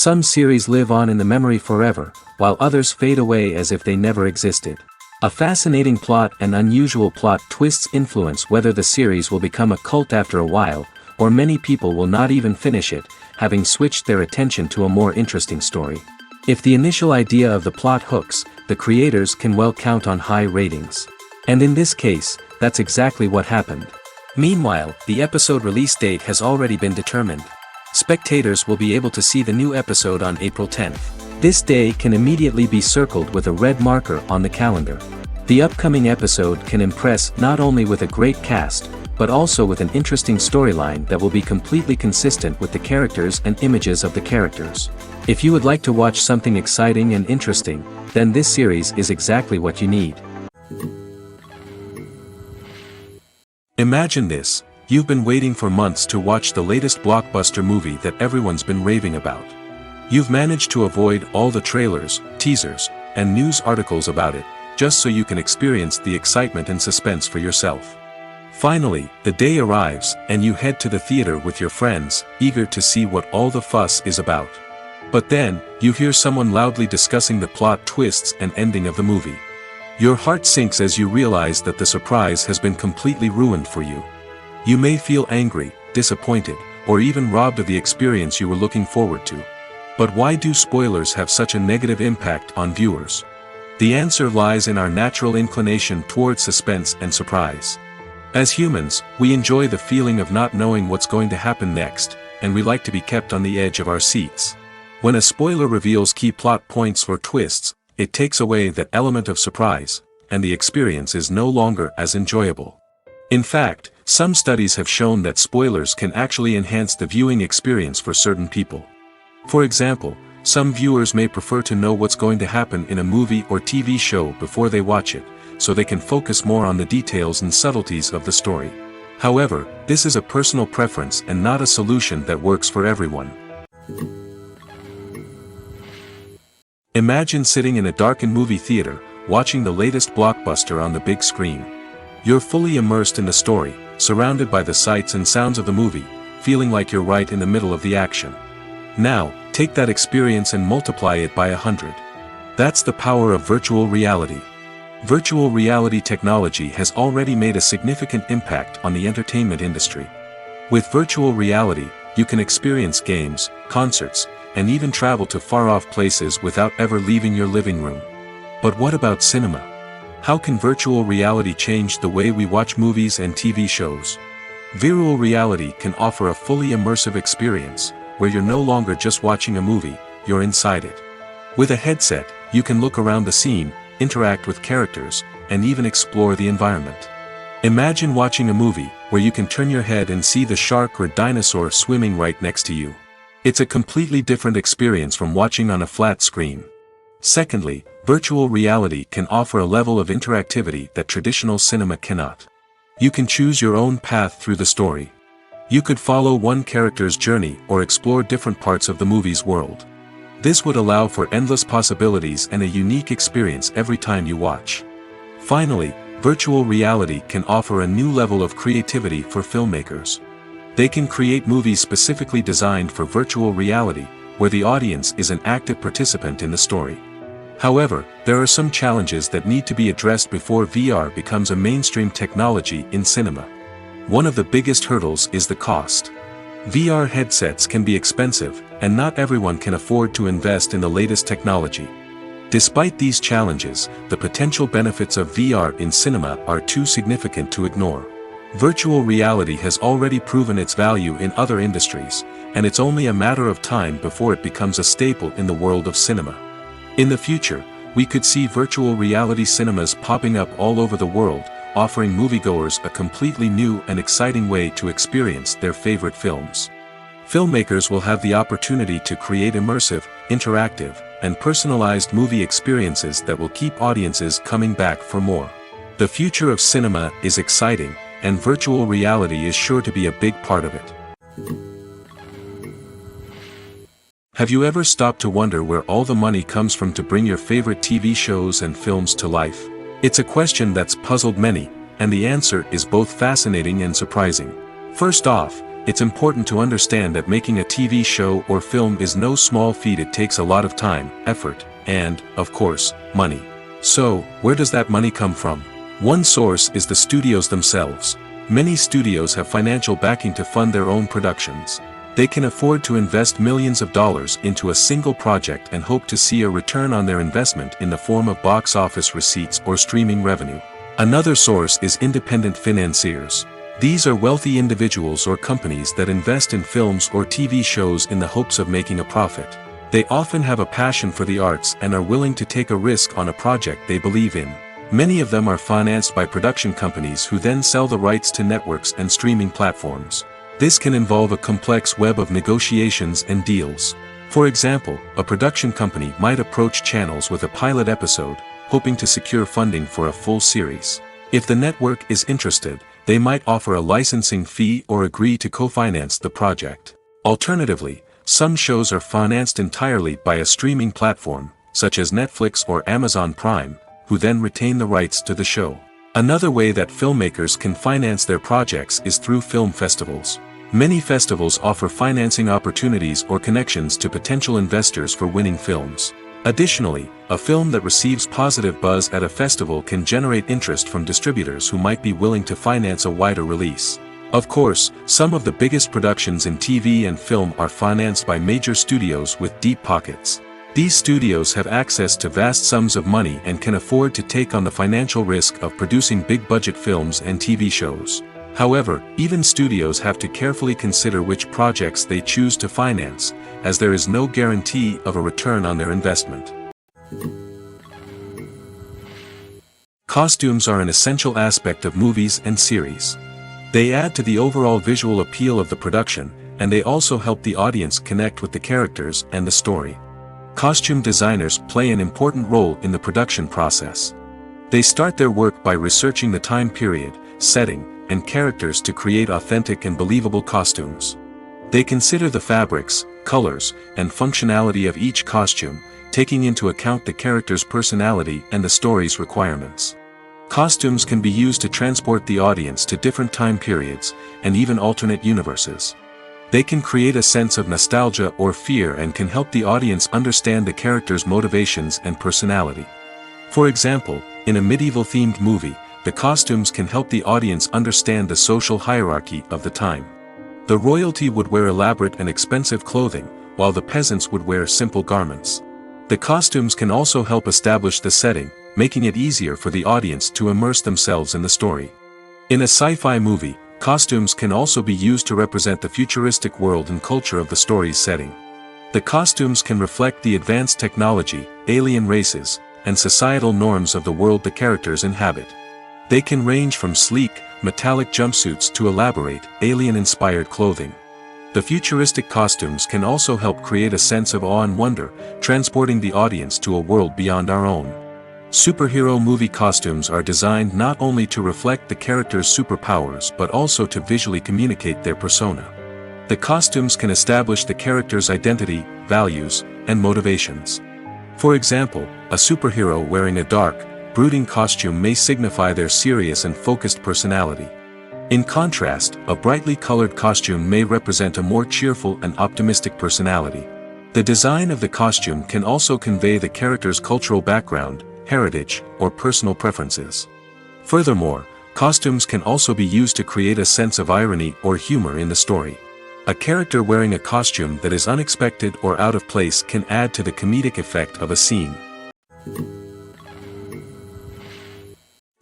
Some series live on in the memory forever, while others fade away as if they never existed. A fascinating plot and unusual plot twists influence whether the series will become a cult after a while, or many people will not even finish it, having switched their attention to a more interesting story. If the initial idea of the plot hooks, the creators can well count on high ratings. And in this case, that's exactly what happened. Meanwhile, the episode release date has already been determined. Spectators will be able to see the new episode on April 10th. This day can immediately be circled with a red marker on the calendar. The upcoming episode can impress not only with a great cast, but also with an interesting storyline that will be completely consistent with the characters and images of the characters. If you would like to watch something exciting and interesting, then this series is exactly what you need. Imagine this, you've been waiting for months to watch the latest blockbuster movie that everyone's been raving about. You've managed to avoid all the trailers, teasers, and news articles about it, just so you can experience the excitement and suspense for yourself. Finally, the day arrives, and you head to the theater with your friends, eager to see what all the fuss is about. But then, you hear someone loudly discussing the plot twists and ending of the movie. Your heart sinks as you realize that the surprise has been completely ruined for you. You may feel angry, disappointed, or even robbed of the experience you were looking forward to. But why do spoilers have such a negative impact on viewers? The answer lies in our natural inclination toward suspense and surprise. As humans, we enjoy the feeling of not knowing what's going to happen next, and we like to be kept on the edge of our seats. When a spoiler reveals key plot points or twists, it takes away that element of surprise, and the experience is no longer as enjoyable. In fact, some studies have shown that spoilers can actually enhance the viewing experience for certain people. For example, some viewers may prefer to know what's going to happen in a movie or TV show before they watch it, so they can focus more on the details and subtleties of the story. However, this is a personal preference and not a solution that works for everyone. Imagine sitting in a darkened movie theater, watching the latest blockbuster on the big screen. You're fully immersed in the story, surrounded by the sights and sounds of the movie, feeling like you're right in the middle of the action. Now, take that experience and multiply it by 100. That's the power of virtual reality. Virtual reality technology has already made a significant impact on the entertainment industry. With virtual reality, you can experience games, concerts, and even travel to far-off places without ever leaving your living room. But what about cinema? How can virtual reality change the way we watch movies and TV shows? Virtual reality can offer a fully immersive experience, where you're no longer just watching a movie, you're inside it. With a headset, you can look around the scene, interact with characters, and even explore the environment. Imagine watching a movie where you can turn your head and see the shark or dinosaur swimming right next to you. It's a completely different experience from watching on a flat screen. Secondly, virtual reality can offer a level of interactivity that traditional cinema cannot. You can choose your own path through the story. You could follow one character's journey or explore different parts of the movie's world. This would allow for endless possibilities and a unique experience every time you watch. Finally, virtual reality can offer a new level of creativity for filmmakers. They can create movies specifically designed for virtual reality, where the audience is an active participant in the story. However, there are some challenges that need to be addressed before VR becomes a mainstream technology in cinema. One of the biggest hurdles is the cost. VR headsets can be expensive, and not everyone can afford to invest in the latest technology. Despite these challenges, the potential benefits of VR in cinema are too significant to ignore. Virtual reality has already proven its value in other industries, and it's only a matter of time before it becomes a staple in the world of cinema. In the future, we could see virtual reality cinemas popping up all over the world, offering moviegoers a completely new and exciting way to experience their favorite films. Filmmakers will have the opportunity to create immersive, interactive, and personalized movie experiences that will keep audiences coming back for more. The future of cinema is exciting, and virtual reality is sure to be a big part of it. Have you ever stopped to wonder where all the money comes from to bring your favorite TV shows and films to life? It's a question that's puzzled many, and the answer is both fascinating and surprising. First off, it's important to understand that making a TV show or film is no small feat. It takes a lot of time, effort, and, of course, money. So, where does that money come from? One source is the studios themselves. Many studios have financial backing to fund their own productions. They can afford to invest millions of dollars into a single project and hope to see a return on their investment in the form of box office receipts or streaming revenue. Another source is independent financiers. These are wealthy individuals or companies that invest in films or TV shows in the hopes of making a profit. They often have a passion for the arts and are willing to take a risk on a project they believe in. Many of them are financed by production companies who then sell the rights to networks and streaming platforms. This can involve a complex web of negotiations and deals. For example, a production company might approach channels with a pilot episode, hoping to secure funding for a full series. If the network is interested, they might offer a licensing fee or agree to co-finance the project. Alternatively, some shows are financed entirely by a streaming platform, such as Netflix or Amazon Prime, who then retain the rights to the show. Another way that filmmakers can finance their projects is through film festivals. Many festivals offer financing opportunities or connections to potential investors for winning films. Additionally, a film that receives positive buzz at a festival can generate interest from distributors who might be willing to finance a wider release. Of course, some of the biggest productions in TV and film are financed by major studios with deep pockets. These studios have access to vast sums of money and can afford to take on the financial risk of producing big-budget films and TV shows. However, even studios have to carefully consider which projects they choose to finance, as there is no guarantee of a return on their investment. Costumes are an essential aspect of movies and series. They add to the overall visual appeal of the production, and they also help the audience connect with the characters and the story. Costume designers play an important role in the production process. They start their work by researching the time period, setting, and characters to create authentic and believable costumes. They consider the fabrics, colors, and functionality of each costume, taking into account the character's personality and the story's requirements. Costumes can be used to transport the audience to different time periods, and even alternate universes. They can create a sense of nostalgia or fear and can help the audience understand the character's motivations and personality. For example, in a medieval-themed movie, the costumes can help the audience understand the social hierarchy of the time. The royalty would wear elaborate and expensive clothing, while the peasants would wear simple garments. The costumes can also help establish the setting, making it easier for the audience to immerse themselves in the story. In a sci-fi movie, costumes can also be used to represent the futuristic world and culture of the story's setting. The costumes can reflect the advanced technology, alien races, and societal norms of the world the characters inhabit. They can range from sleek, metallic jumpsuits to elaborate, alien-inspired clothing. The futuristic costumes can also help create a sense of awe and wonder, transporting the audience to a world beyond our own. Superhero movie costumes are designed not only to reflect the character's superpowers but also to visually communicate their persona. The costumes can establish the character's identity, values, and motivations. For example, a superhero wearing a dark, brooding costume may signify their serious and focused personality. In contrast, a brightly colored costume may represent a more cheerful and optimistic personality. The design of the costume can also convey the character's cultural background, heritage, or personal preferences. Furthermore, costumes can also be used to create a sense of irony or humor in the story. A character wearing a costume that is unexpected or out of place can add to the comedic effect of a scene.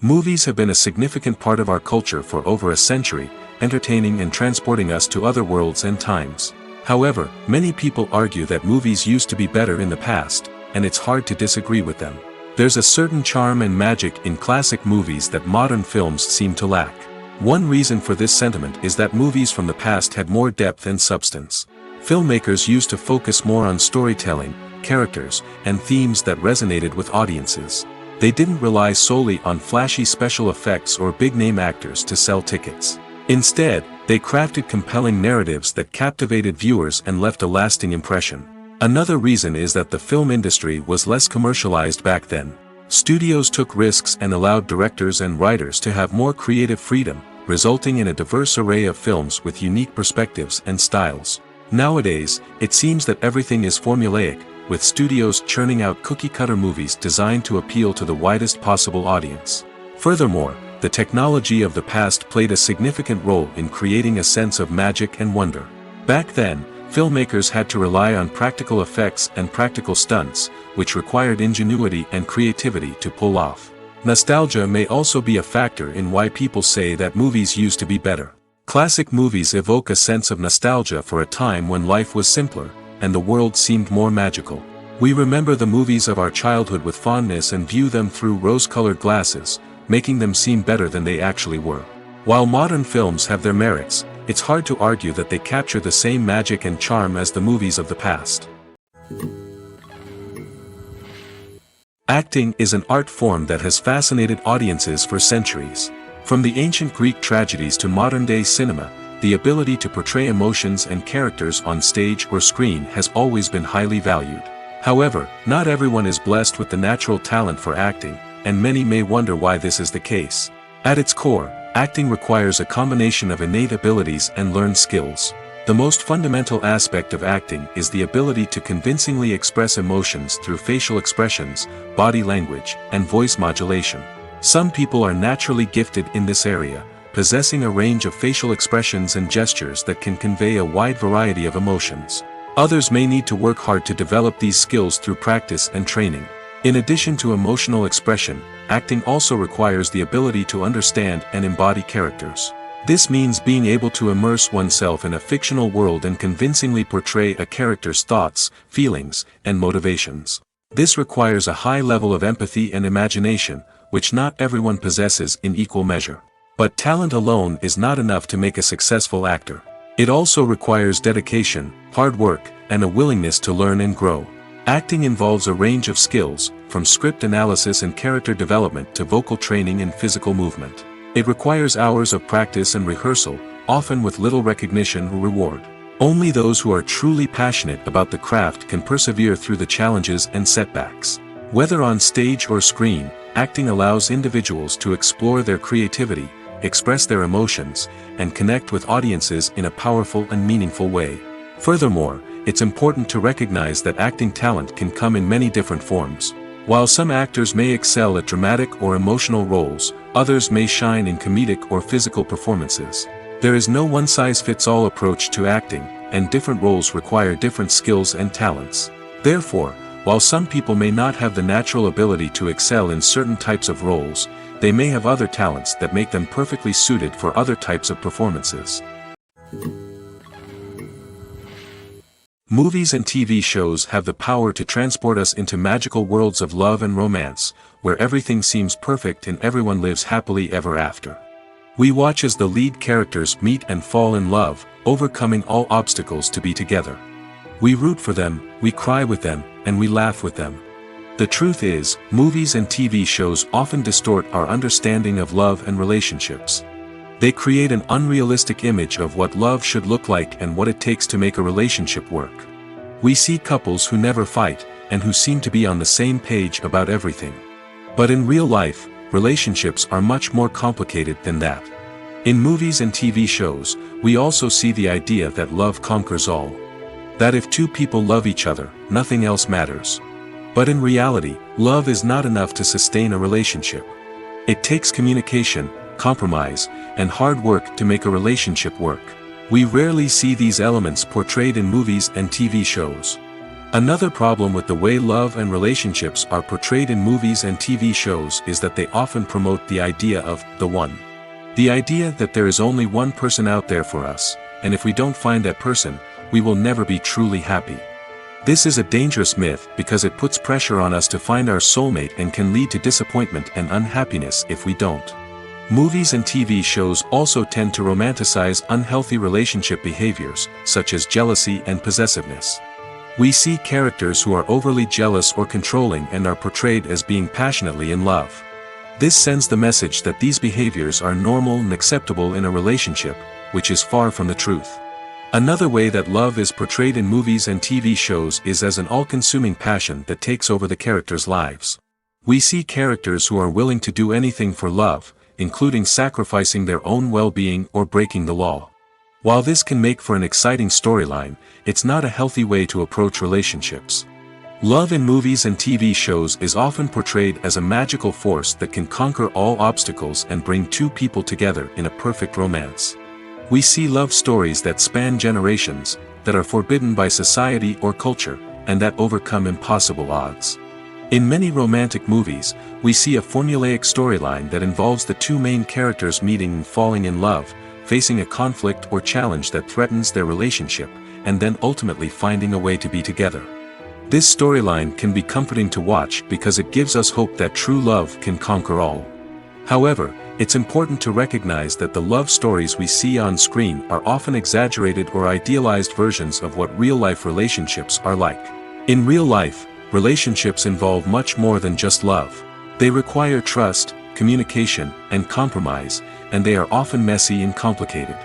Movies have been a significant part of our culture for over a century, entertaining and transporting us to other worlds and times. However, many people argue that movies used to be better in the past, and it's hard to disagree with them. There's a certain charm and magic in classic movies that modern films seem to lack. One reason for this sentiment is that movies from the past had more depth and substance. Filmmakers used to focus more on storytelling, characters, and themes that resonated with audiences. They didn't rely solely on flashy special effects or big-name actors to sell tickets. Instead, they crafted compelling narratives that captivated viewers and left a lasting impression. Another reason is that the film industry was less commercialized back then. Studios took risks and allowed directors and writers to have more creative freedom, resulting in a diverse array of films with unique perspectives and styles. Nowadays, it seems that everything is formulaic, with studios churning out cookie-cutter movies designed to appeal to the widest possible audience. Furthermore, the technology of the past played a significant role in creating a sense of magic and wonder. Back then, filmmakers had to rely on practical effects and practical stunts, which required ingenuity and creativity to pull off. Nostalgia may also be a factor in why people say that movies used to be better. Classic movies evoke a sense of nostalgia for a time when life was simpler, and the world seemed more magical. We remember the movies of our childhood with fondness and view them through rose-colored glasses, making them seem better than they actually were. While modern films have their merits, it's hard to argue that they capture the same magic and charm as the movies of the past. Acting is an art form that has fascinated audiences for centuries. From the ancient Greek tragedies to modern-day cinema, the ability to portray emotions and characters on stage or screen has always been highly valued. However, not everyone is blessed with the natural talent for acting, and many may wonder why this is the case. At its core, acting requires a combination of innate abilities and learned skills. The most fundamental aspect of acting is the ability to convincingly express emotions through facial expressions, body language, and voice modulation. Some people are naturally gifted in this area, possessing a range of facial expressions and gestures that can convey a wide variety of emotions. Others may need to work hard to develop these skills through practice and training. In addition to emotional expression, acting also requires the ability to understand and embody characters. This means being able to immerse oneself in a fictional world and convincingly portray a character's thoughts, feelings, and motivations. This requires a high level of empathy and imagination, which not everyone possesses in equal measure. But talent alone is not enough to make a successful actor. It also requires dedication, hard work, and a willingness to learn and grow. Acting involves a range of skills, from script analysis and character development to vocal training and physical movement. It requires hours of practice and rehearsal, often with little recognition or reward. Only those who are truly passionate about the craft can persevere through the challenges and setbacks. Whether on stage or screen, acting allows individuals to explore their creativity, express their emotions, and connect with audiences in a powerful and meaningful way. Furthermore, it's important to recognize that acting talent can come in many different forms. While some actors may excel at dramatic or emotional roles, others may shine in comedic or physical performances. There is no one-size-fits-all approach to acting, and different roles require different skills and talents. Therefore, while some people may not have the natural ability to excel in certain types of roles, they may have other talents that make them perfectly suited for other types of performances. Movies and TV shows have the power to transport us into magical worlds of love and romance, where everything seems perfect and everyone lives happily ever after. We watch as the lead characters meet and fall in love, overcoming all obstacles to be together. We root for them, we cry with them, and we laugh with them. The truth is, movies and TV shows often distort our understanding of love and relationships. They create an unrealistic image of what love should look like and what it takes to make a relationship work. We see couples who never fight, and who seem to be on the same page about everything. But in real life, relationships are much more complicated than that. In movies and TV shows, we also see the idea that love conquers all. That if two people love each other, nothing else matters. But in reality, love is not enough to sustain a relationship. It takes communication, compromise, and hard work to make a relationship work. We rarely see these elements portrayed in movies and TV shows. Another problem with the way love and relationships are portrayed in movies and TV shows is that they often promote the idea of the one. The idea that there is only one person out there for us, and if we don't find that person, we will never be truly happy. This is a dangerous myth because it puts pressure on us to find our soulmate and can lead to disappointment and unhappiness if we don't. Movies and TV shows also tend to romanticize unhealthy relationship behaviors, such as jealousy and possessiveness. We see characters who are overly jealous or controlling and are portrayed as being passionately in love. This sends the message that these behaviors are normal and acceptable in a relationship, which is far from the truth. Another way that love is portrayed in movies and TV shows is as an all-consuming passion that takes over the characters' lives. We see characters who are willing to do anything for love, including sacrificing their own well-being or breaking the law. While this can make for an exciting storyline, it's not a healthy way to approach relationships. Love in movies and TV shows is often portrayed as a magical force that can conquer all obstacles and bring two people together in a perfect romance. We see love stories that span generations, that are forbidden by society or culture, and that overcome impossible odds. In many romantic movies, we see a formulaic storyline that involves the two main characters meeting and falling in love, facing a conflict or challenge that threatens their relationship, and then ultimately finding a way to be together. This storyline can be comforting to watch because it gives us hope that true love can conquer all. However, it's important to recognize that the love stories we see on screen are often exaggerated or idealized versions of what real-life relationships are like. In real life, relationships involve much more than just love. They require trust, communication, and compromise, and they are often messy and complicated.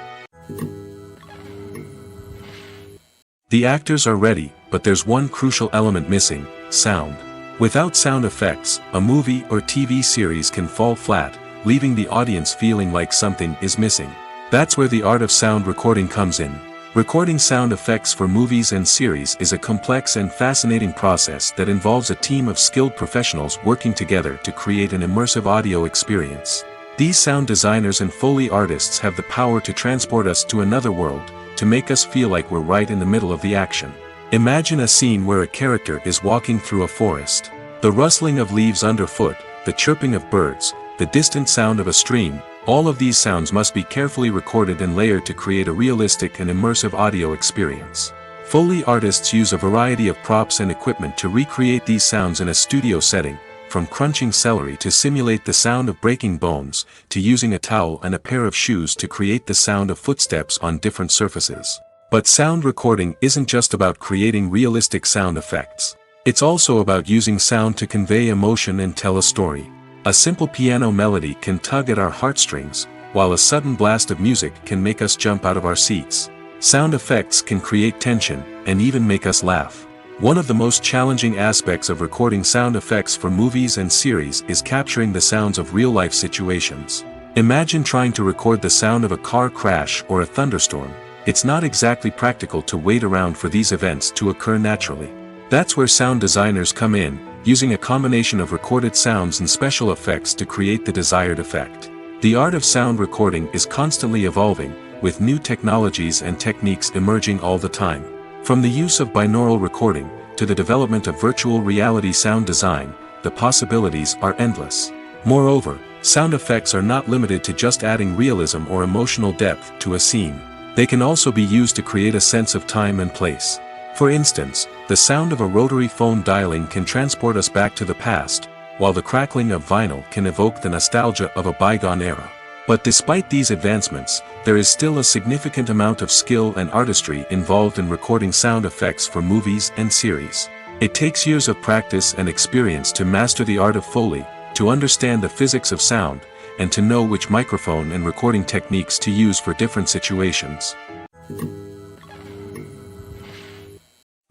The actors are ready, but there's one crucial element missing: sound. Without sound effects, a movie or TV series can fall flat, leaving the audience feeling like something is missing. That's where the art of sound recording comes in. Recording sound effects for movies and series is a complex and fascinating process that involves a team of skilled professionals working together to create an immersive audio experience. These sound designers and Foley artists have the power to transport us to another world, to make us feel like we're right in the middle of the action. Imagine a scene where a character is walking through a forest. The rustling of leaves underfoot, the chirping of birds, the distant sound of a stream, all of these sounds must be carefully recorded and layered to create a realistic and immersive audio experience. Foley artists use a variety of props and equipment to recreate these sounds in a studio setting, from crunching celery to simulate the sound of breaking bones, to using a towel and a pair of shoes to create the sound of footsteps on different surfaces. But sound recording isn't just about creating realistic sound effects. It's also about using sound to convey emotion and tell a story. A simple piano melody can tug at our heartstrings, while a sudden blast of music can make us jump out of our seats. Sound effects can create tension, and even make us laugh. One of the most challenging aspects of recording sound effects for movies and series is capturing the sounds of real-life situations. Imagine trying to record the sound of a car crash or a thunderstorm. It's not exactly practical to wait around for these events to occur naturally. That's where sound designers come in, using a combination of recorded sounds and special effects to create the desired effect. The art of sound recording is constantly evolving, with new technologies and techniques emerging all the time. From the use of binaural recording, to the development of virtual reality sound design, the possibilities are endless. Moreover, sound effects are not limited to just adding realism or emotional depth to a scene. They can also be used to create a sense of time and place. For instance, the sound of a rotary phone dialing can transport us back to the past, while the crackling of vinyl can evoke the nostalgia of a bygone era. But despite these advancements, there is still a significant amount of skill and artistry involved in recording sound effects for movies and series. It takes years of practice and experience to master the art of Foley, to understand the physics of sound, and to know which microphone and recording techniques to use for different situations.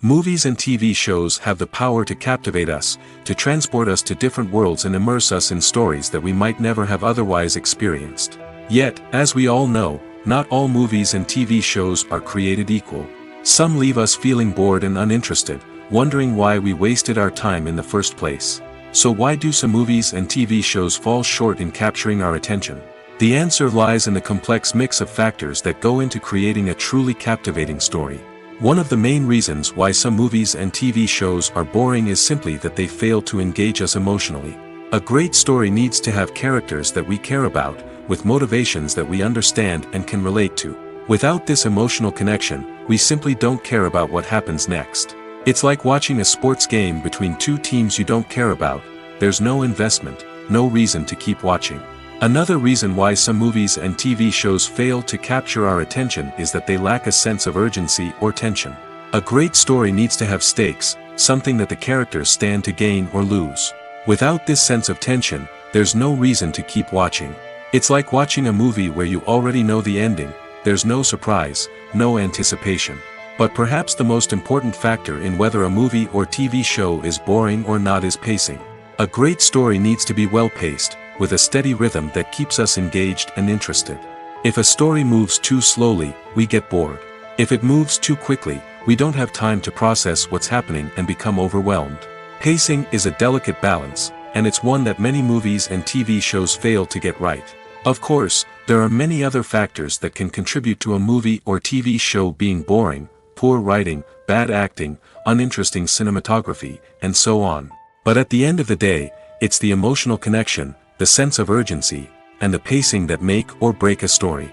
Movies and TV shows have the power to captivate us, to transport us to different worlds and immerse us in stories that we might never have otherwise experienced. Yet, as we all know, not all movies and TV shows are created equal. Some leave us feeling bored and uninterested, wondering why we wasted our time in the first place. So why do some movies and TV shows fall short in capturing our attention? The answer lies in the complex mix of factors that go into creating a truly captivating story. One of the main reasons why some movies and TV shows are boring is simply that they fail to engage us emotionally. A great story needs to have characters that we care about, with motivations that we understand and can relate to. Without this emotional connection, we simply don't care about what happens next. It's like watching a sports game between two teams you don't care about. There's no investment, no reason to keep watching. Another reason why some movies and TV shows fail to capture our attention is that they lack a sense of urgency or tension. A great story needs to have stakes, something that the characters stand to gain or lose. Without this sense of tension, there's no reason to keep watching. It's like watching a movie where you already know the ending. There's no surprise, no anticipation. But perhaps the most important factor in whether a movie or TV show is boring or not is pacing. A great story needs to be well-paced, with a steady rhythm that keeps us engaged and interested. If a story moves too slowly, we get bored. If it moves too quickly, we don't have time to process what's happening and become overwhelmed. Pacing is a delicate balance, and it's one that many movies and TV shows fail to get right. Of course, there are many other factors that can contribute to a movie or TV show being boring: poor writing, bad acting, uninteresting cinematography, and so on. But at the end of the day, it's the emotional connection, the sense of urgency, and the pacing that make or break a story.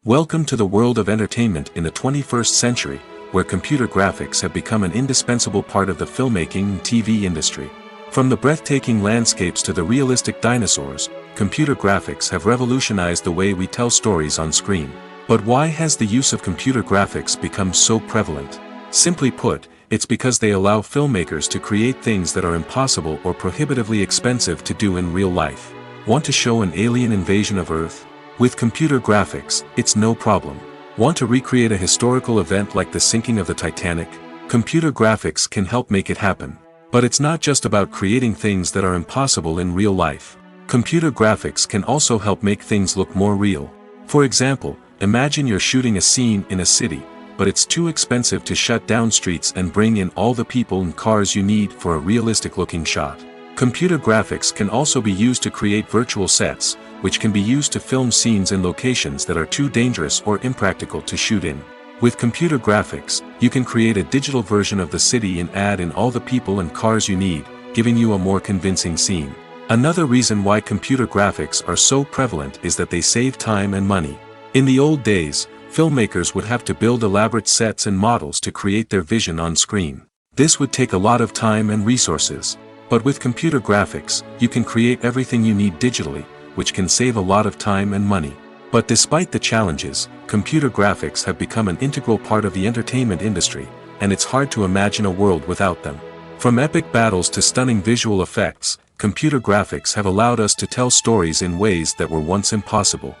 Welcome to the world of entertainment in the 21st century, where computer graphics have become an indispensable part of the filmmaking and TV industry. From the breathtaking landscapes to the realistic dinosaurs, computer graphics have revolutionized the way we tell stories on screen. But why has the use of computer graphics become so prevalent? Simply put, it's because they allow filmmakers to create things that are impossible or prohibitively expensive to do in real life. Want to show an alien invasion of Earth? With computer graphics, it's no problem. Want to recreate a historical event like the sinking of the Titanic? Computer graphics can help make it happen. But it's not just about creating things that are impossible in real life. Computer graphics can also help make things look more real. For example, imagine you're shooting a scene in a city, but it's too expensive to shut down streets and bring in all the people and cars you need for a realistic-looking shot. Computer graphics can also be used to create virtual sets, which can be used to film scenes in locations that are too dangerous or impractical to shoot in. With computer graphics, you can create a digital version of the city and add in all the people and cars you need, giving you a more convincing scene. Another reason why computer graphics are so prevalent is that they save time and money. In the old days, filmmakers would have to build elaborate sets and models to create their vision on screen. This would take a lot of time and resources. But with computer graphics, you can create everything you need digitally, which can save a lot of time and money. But despite the challenges, computer graphics have become an integral part of the entertainment industry, and it's hard to imagine a world without them. From epic battles to stunning visual effects, computer graphics have allowed us to tell stories in ways that were once impossible.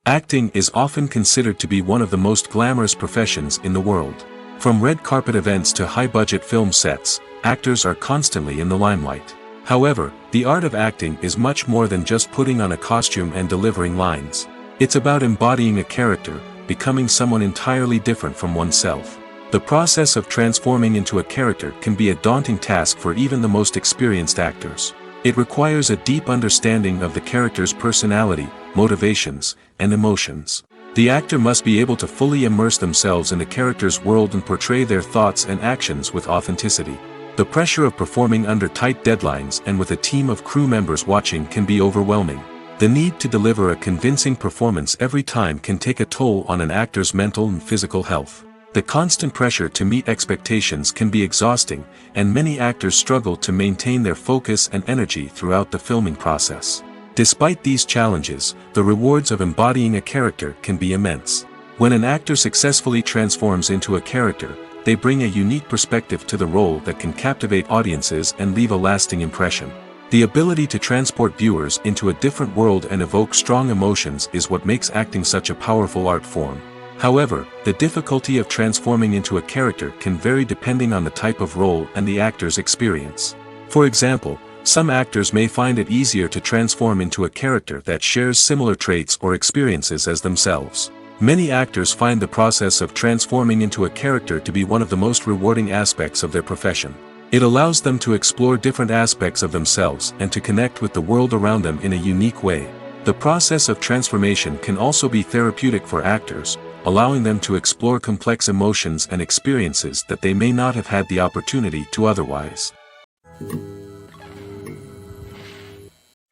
Acting is often considered to be one of the most glamorous professions in the world. From red carpet events to high-budget film sets, actors are constantly in the limelight. However, the art of acting is much more than just putting on a costume and delivering lines. It's about embodying a character, becoming someone entirely different from oneself. The process of transforming into a character can be a daunting task for even the most experienced actors. It requires a deep understanding of the character's personality, motivations, and emotions. The actor must be able to fully immerse themselves in the character's world and portray their thoughts and actions with authenticity. The pressure of performing under tight deadlines and with a team of crew members watching can be overwhelming. The need to deliver a convincing performance every time can take a toll on an actor's mental and physical health. The constant pressure to meet expectations can be exhausting, and many actors struggle to maintain their focus and energy throughout the filming process. Despite these challenges, the rewards of embodying a character can be immense. When an actor successfully transforms into a character, they bring a unique perspective to the role that can captivate audiences and leave a lasting impression. The ability to transport viewers into a different world and evoke strong emotions is what makes acting such a powerful art form. However, the difficulty of transforming into a character can vary depending on the type of role and the actor's experience. For example, some actors may find it easier to transform into a character that shares similar traits or experiences as themselves. Many actors find the process of transforming into a character to be one of the most rewarding aspects of their profession. It allows them to explore different aspects of themselves and to connect with the world around them in a unique way. The process of transformation can also be therapeutic for actors, allowing them to explore complex emotions and experiences that they may not have had the opportunity to otherwise.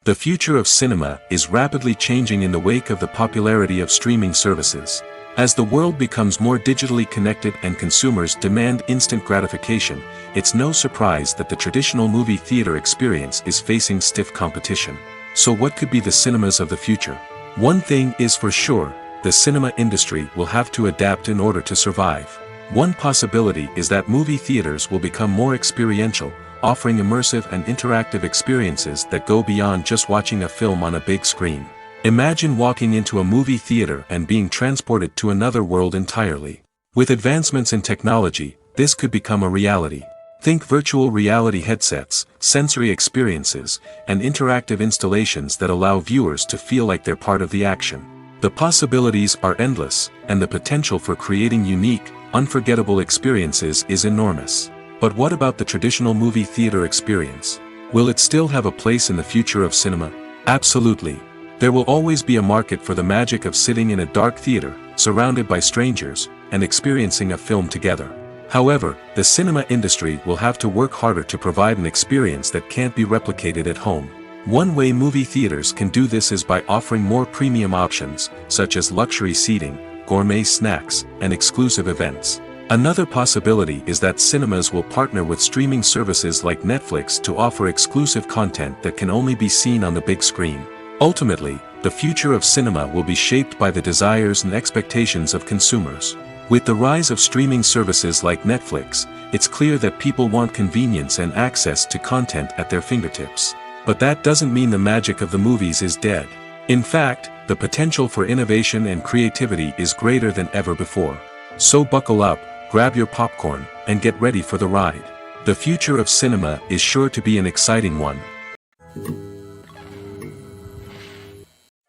The future of cinema is rapidly changing in the wake of the popularity of streaming services. As the world becomes more digitally connected and consumers demand instant gratification, it's no surprise that the traditional movie theater experience is facing stiff competition. So what could be the cinemas of the future? One thing is for sure, the cinema industry will have to adapt in order to survive. One possibility is that movie theaters will become more experiential, offering immersive and interactive experiences that go beyond just watching a film on a big screen. Imagine walking into a movie theater and being transported to another world entirely. With advancements in technology, this could become a reality. Think virtual reality headsets, sensory experiences, and interactive installations that allow viewers to feel like they're part of the action. The possibilities are endless, and the potential for creating unique, unforgettable experiences is enormous. But what about the traditional movie theater experience? Will it still have a place in the future of cinema? Absolutely. There will always be a market for the magic of sitting in a dark theater, surrounded by strangers, and experiencing a film together. However, the cinema industry will have to work harder to provide an experience that can't be replicated at home. One way movie theaters can do this is by offering more premium options, such as luxury seating, gourmet snacks, and exclusive events. Another possibility is that cinemas will partner with streaming services like Netflix to offer exclusive content that can only be seen on the big screen. Ultimately, the future of cinema will be shaped by the desires and expectations of consumers. With the rise of streaming services like Netflix, it's clear that people want convenience and access to content at their fingertips. But that doesn't mean the magic of the movies is dead. In fact, the potential for innovation and creativity is greater than ever before. So buckle up, grab your popcorn, and get ready for the ride. The future of cinema is sure to be an exciting one.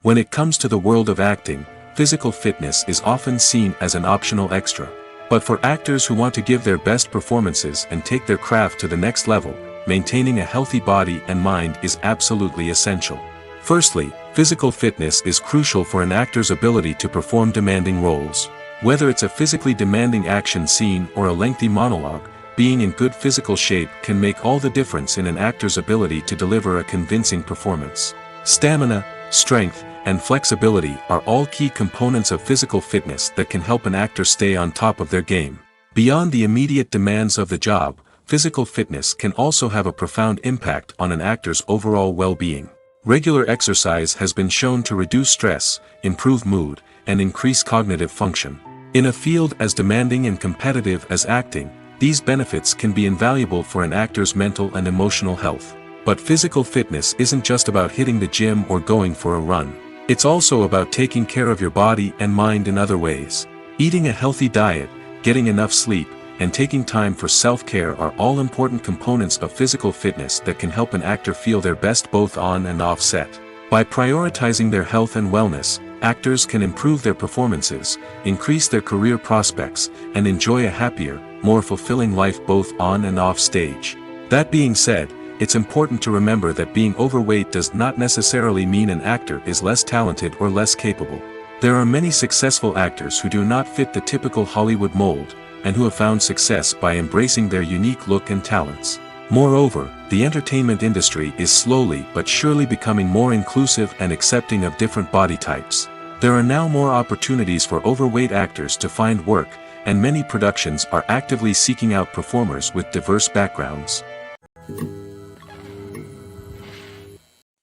When it comes to the world of acting, physical fitness is often seen as an optional extra. But for actors who want to give their best performances and take their craft to the next level, maintaining a healthy body and mind is absolutely essential. Firstly, physical fitness is crucial for an actor's ability to perform demanding roles. Whether it's a physically demanding action scene or a lengthy monologue, being in good physical shape can make all the difference in an actor's ability to deliver a convincing performance. Stamina, strength, and flexibility are all key components of physical fitness that can help an actor stay on top of their game. Beyond the immediate demands of the job, physical fitness can also have a profound impact on an actor's overall well-being. Regular exercise has been shown to reduce stress, improve mood, and increase cognitive function. In a field as demanding and competitive as acting, these benefits can be invaluable for an actor's mental and emotional health. But physical fitness isn't just about hitting the gym or going for a run. It's also about taking care of your body and mind in other ways. Eating a healthy diet, getting enough sleep, and taking time for self-care are all important components of physical fitness that can help an actor feel their best both on and off set. By prioritizing their health and wellness, actors can improve their performances, increase their career prospects, and enjoy a happier, more fulfilling life both on and off stage. That being said, it's important to remember that being overweight does not necessarily mean an actor is less talented or less capable. There are many successful actors who do not fit the typical Hollywood mold, and who have found success by embracing their unique look and talents. Moreover, the entertainment industry is slowly but surely becoming more inclusive and accepting of different body types. There are now more opportunities for overweight actors to find work, and many productions are actively seeking out performers with diverse backgrounds.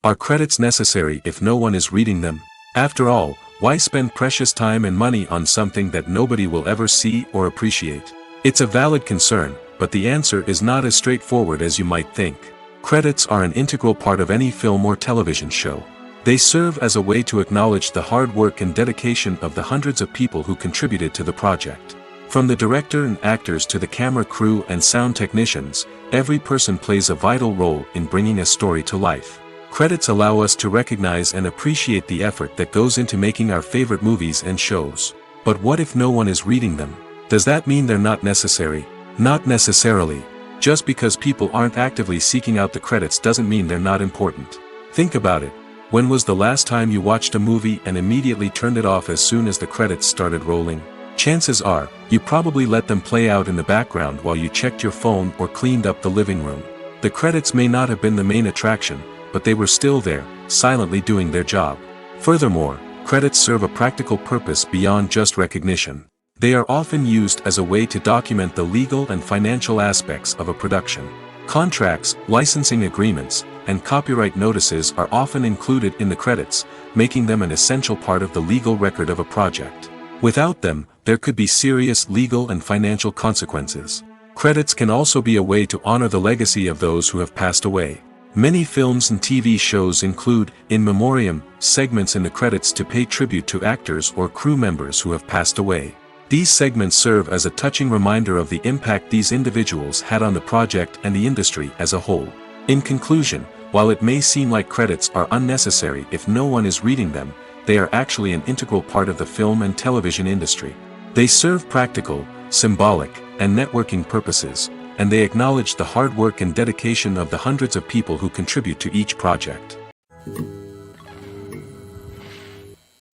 Are credits necessary if no one is reading them? After all, why spend precious time and money on something that nobody will ever see or appreciate? It's a valid concern, but the answer is not as straightforward as you might think. Credits are an integral part of any film or television show. They serve as a way to acknowledge the hard work and dedication of the hundreds of people who contributed to the project. From the director and actors to the camera crew and sound technicians, every person plays a vital role in bringing a story to life. Credits allow us to recognize and appreciate the effort that goes into making our favorite movies and shows. But what if no one is reading them? Does that mean they're not necessary? Not necessarily. Just because people aren't actively seeking out the credits doesn't mean they're not important. Think about it. When was the last time you watched a movie and immediately turned it off as soon as the credits started rolling? Chances are, you probably let them play out in the background while you checked your phone or cleaned up the living room. The credits may not have been the main attraction, but they were still there, silently doing their job. Furthermore, credits serve a practical purpose beyond just recognition. They are often used as a way to document the legal and financial aspects of a production. Contracts, licensing agreements, and copyright notices are often included in the credits, making them an essential part of the legal record of a project. Without them, there could be serious legal and financial consequences. Credits can also be a way to honor the legacy of those who have passed away. Many films and TV shows include, in memoriam, segments in the credits to pay tribute to actors or crew members who have passed away. These segments serve as a touching reminder of the impact these individuals had on the project and the industry as a whole. In conclusion, while it may seem like credits are unnecessary if no one is reading them, they are actually an integral part of the film and television industry. They serve practical, symbolic, and networking purposes, and they acknowledge the hard work and dedication of the hundreds of people who contribute to each project.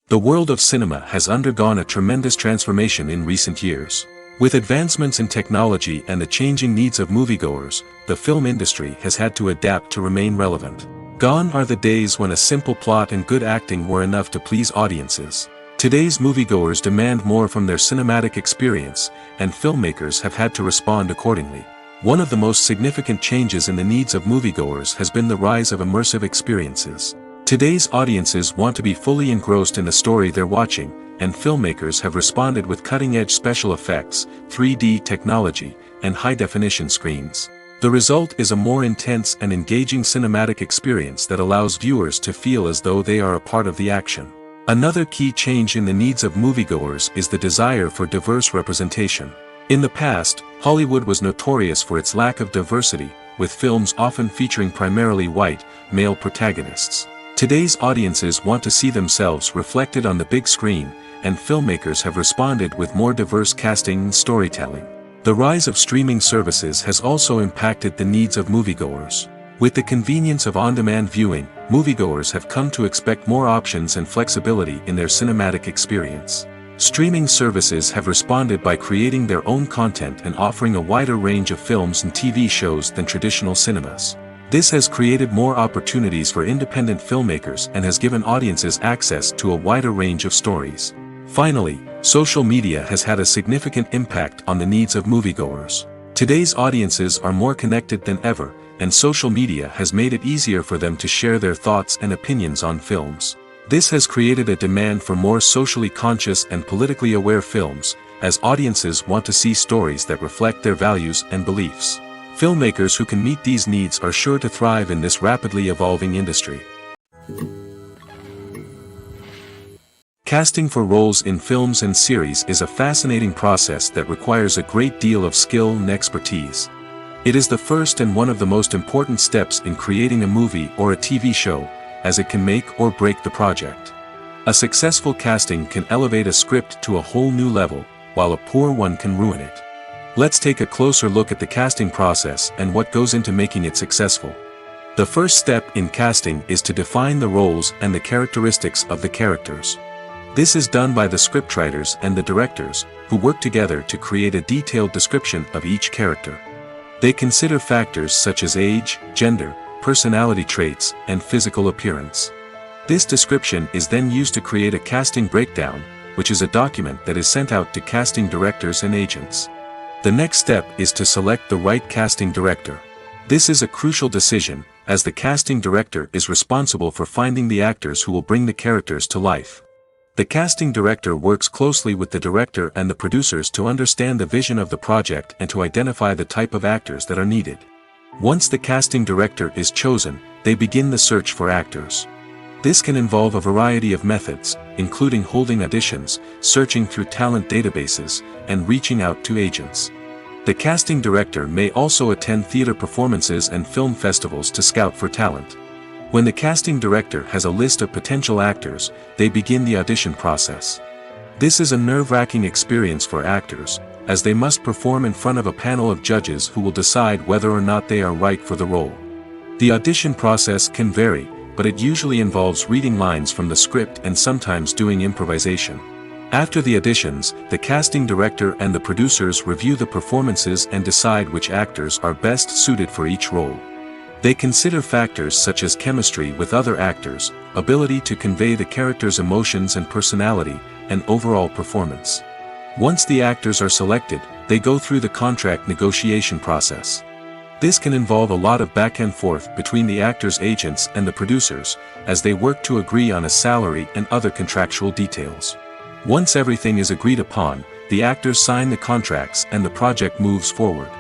The world of cinema has undergone a tremendous transformation in recent years. With advancements in technology and the changing needs of moviegoers, the film industry has had to adapt to remain relevant. Gone are the days when a simple plot and good acting were enough to please audiences. Today's moviegoers demand more from their cinematic experience, and filmmakers have had to respond accordingly. One of the most significant changes in the needs of moviegoers has been the rise of immersive experiences. Today's audiences want to be fully engrossed in the story they're watching, and filmmakers have responded with cutting-edge special effects, 3D technology, and high-definition screens. The result is a more intense and engaging cinematic experience that allows viewers to feel as though they are a part of the action. Another key change in the needs of moviegoers is the desire for diverse representation. In the past, Hollywood was notorious for its lack of diversity, with films often featuring primarily white, male protagonists. Today's audiences want to see themselves reflected on the big screen, and filmmakers have responded with more diverse casting and storytelling. The rise of streaming services has also impacted the needs of moviegoers. With the convenience of on-demand viewing, moviegoers have come to expect more options and flexibility in their cinematic experience. Streaming services have responded by creating their own content and offering a wider range of films and TV shows than traditional cinemas. This has created more opportunities for independent filmmakers and has given audiences access to a wider range of stories. Finally, social media has had a significant impact on the needs of moviegoers. Today's audiences are more connected than ever, and social media has made it easier for them to share their thoughts and opinions on films. This has created a demand for more socially conscious and politically aware films, as audiences want to see stories that reflect their values and beliefs. Filmmakers who can meet these needs are sure to thrive in this rapidly evolving industry. Casting for roles in films and series is a fascinating process that requires a great deal of skill and expertise. It is the first and one of the most important steps in creating a movie or a TV show, as it can make or break the project. A successful casting can elevate a script to a whole new level, while a poor one can ruin it. Let's take a closer look at the casting process and what goes into making it successful. The first step in casting is to define the roles and the characteristics of the characters. This is done by the scriptwriters and the directors, who work together to create a detailed description of each character. They consider factors such as age, gender, personality traits, and physical appearance. This description is then used to create a casting breakdown, which is a document that is sent out to casting directors and agents. The next step is to select the right casting director. This is a crucial decision, as the casting director is responsible for finding the actors who will bring the characters to life. The casting director works closely with the director and the producers to understand the vision of the project and to identify the type of actors that are needed. Once the casting director is chosen, they begin the search for actors. This can involve a variety of methods, including holding auditions, searching through talent databases, and reaching out to agents. The casting director may also attend theater performances and film festivals to scout for talent. When the casting director has a list of potential actors, they begin the audition process. This is a nerve-wracking experience for actors, as they must perform in front of a panel of judges who will decide whether or not they are right for the role. The audition process can vary, but it usually involves reading lines from the script and sometimes doing improvisation. After the auditions, the casting director and the producers review the performances and decide which actors are best suited for each role. They consider factors such as chemistry with other actors, ability to convey the character's emotions and personality, and overall performance. Once the actors are selected, they go through the contract negotiation process. This can involve a lot of back and forth between the actors' agents and the producers, as they work to agree on a salary and other contractual details. Once everything is agreed upon, the actors sign the contracts and the project moves forward.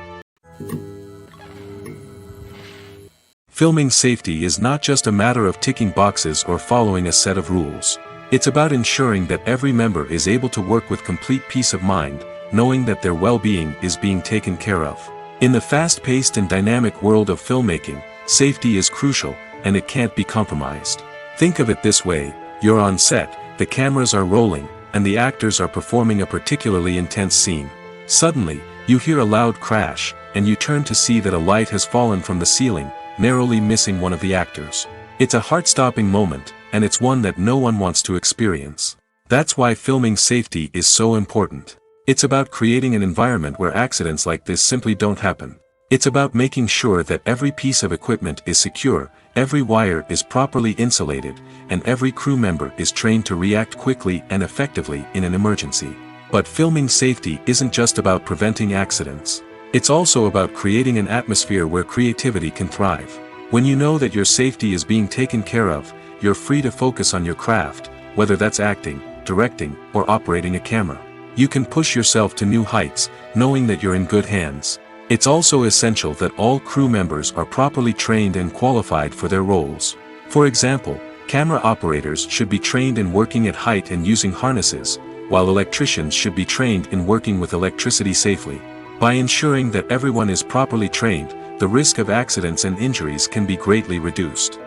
Filming safety is not just a matter of ticking boxes or following a set of rules. It's about ensuring that every member is able to work with complete peace of mind, knowing that their well-being is being taken care of. In the fast-paced and dynamic world of filmmaking, safety is crucial, and it can't be compromised. Think of it this way: you're on set, the cameras are rolling, and the actors are performing a particularly intense scene. Suddenly, you hear a loud crash, and you turn to see that a light has fallen from the ceiling, narrowly missing one of the actors. It's a heart-stopping moment, and it's one that no one wants to experience. That's why filming safety is so important. It's about creating an environment where accidents like this simply don't happen. It's about making sure that every piece of equipment is secure, every wire is properly insulated, and every crew member is trained to react quickly and effectively in an emergency. But filming safety isn't just about preventing accidents. It's also about creating an atmosphere where creativity can thrive. When you know that your safety is being taken care of, you're free to focus on your craft, whether that's acting, directing, or operating a camera. You can push yourself to new heights, knowing that you're in good hands. It's also essential that all crew members are properly trained and qualified for their roles. For example, camera operators should be trained in working at height and using harnesses, while electricians should be trained in working with electricity safely. By ensuring that everyone is properly trained, the risk of accidents and injuries can be greatly reduced.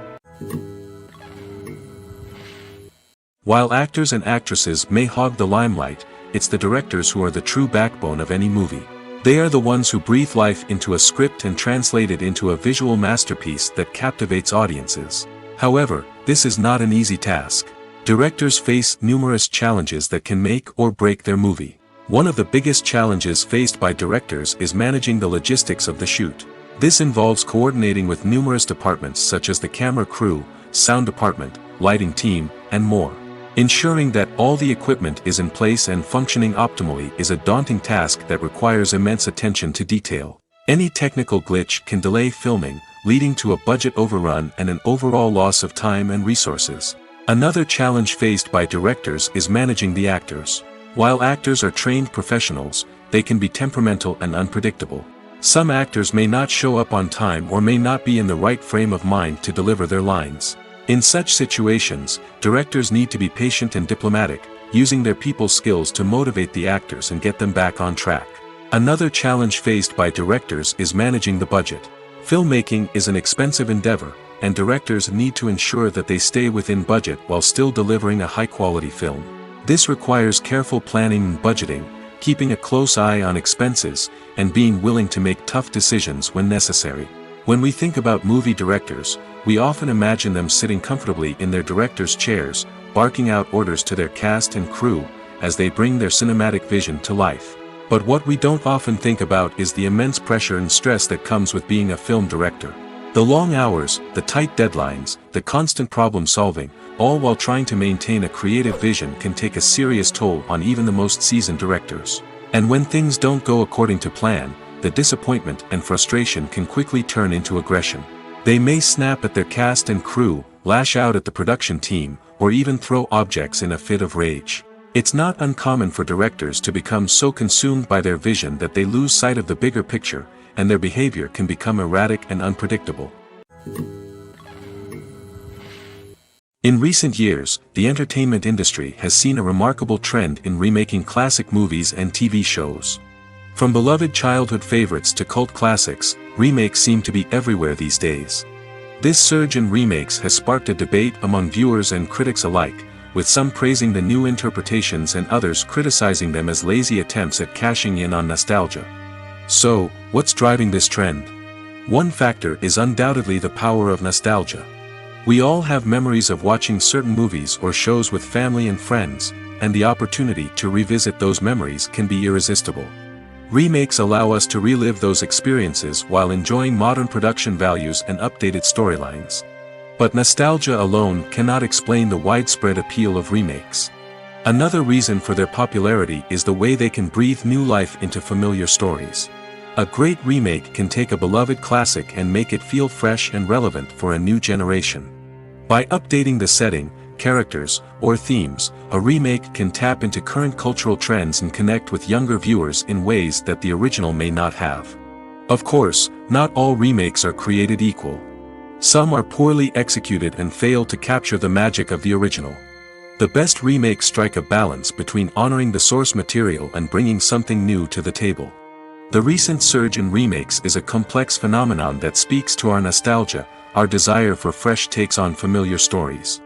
While actors and actresses may hog the limelight, it's the directors who are the true backbone of any movie. They are the ones who breathe life into a script and translate it into a visual masterpiece that captivates audiences. However, this is not an easy task. Directors face numerous challenges that can make or break their movie. One of the biggest challenges faced by directors is managing the logistics of the shoot. This involves coordinating with numerous departments such as the camera crew, sound department, lighting team, and more. Ensuring that all the equipment is in place and functioning optimally is a daunting task that requires immense attention to detail. Any technical glitch can delay filming, leading to a budget overrun and an overall loss of time and resources. Another challenge faced by directors is managing the actors. While actors are trained professionals, they can be temperamental and unpredictable. Some actors may not show up on time or may not be in the right frame of mind to deliver their lines. In such situations, directors need to be patient and diplomatic, using their people skills to motivate the actors and get them back on track. Another challenge faced by directors is managing the budget. Filmmaking is an expensive endeavor, and directors need to ensure that they stay within budget while still delivering a high-quality film. This requires careful planning and budgeting, keeping a close eye on expenses, and being willing to make tough decisions when necessary. When we think about movie directors, we often imagine them sitting comfortably in their director's chairs, barking out orders to their cast and crew, as they bring their cinematic vision to life. But what we don't often think about is the immense pressure and stress that comes with being a film director. The long hours, the tight deadlines, the constant problem solving, all while trying to maintain a creative vision can take a serious toll on even the most seasoned directors. And when things don't go according to plan, the disappointment and frustration can quickly turn into aggression. They may snap at their cast and crew, lash out at the production team, or even throw objects in a fit of rage. It's not uncommon for directors to become so consumed by their vision that they lose sight of the bigger picture, and their behavior can become erratic and unpredictable. In recent years, the entertainment industry has seen a remarkable trend in remaking classic movies and TV shows. From beloved childhood favorites to cult classics, remakes seem to be everywhere these days. This surge in remakes has sparked a debate among viewers and critics alike, with some praising the new interpretations and others criticizing them as lazy attempts at cashing in on nostalgia. So, what's driving this trend? One factor is undoubtedly the power of nostalgia. We all have memories of watching certain movies or shows with family and friends, and the opportunity to revisit those memories can be irresistible. Remakes allow us to relive those experiences while enjoying modern production values and updated storylines. But nostalgia alone cannot explain the widespread appeal of remakes. Another reason for their popularity is the way they can breathe new life into familiar stories. A great remake can take a beloved classic and make it feel fresh and relevant for a new generation. By updating the setting, characters, or themes, a remake can tap into current cultural trends and connect with younger viewers in ways that the original may not have. Of course, not all remakes are created equal. Some are poorly executed and fail to capture the magic of the original. The best remakes strike a balance between honoring the source material and bringing something new to the table. The recent surge in remakes is a complex phenomenon that speaks to our nostalgia, our desire for fresh takes on familiar stories.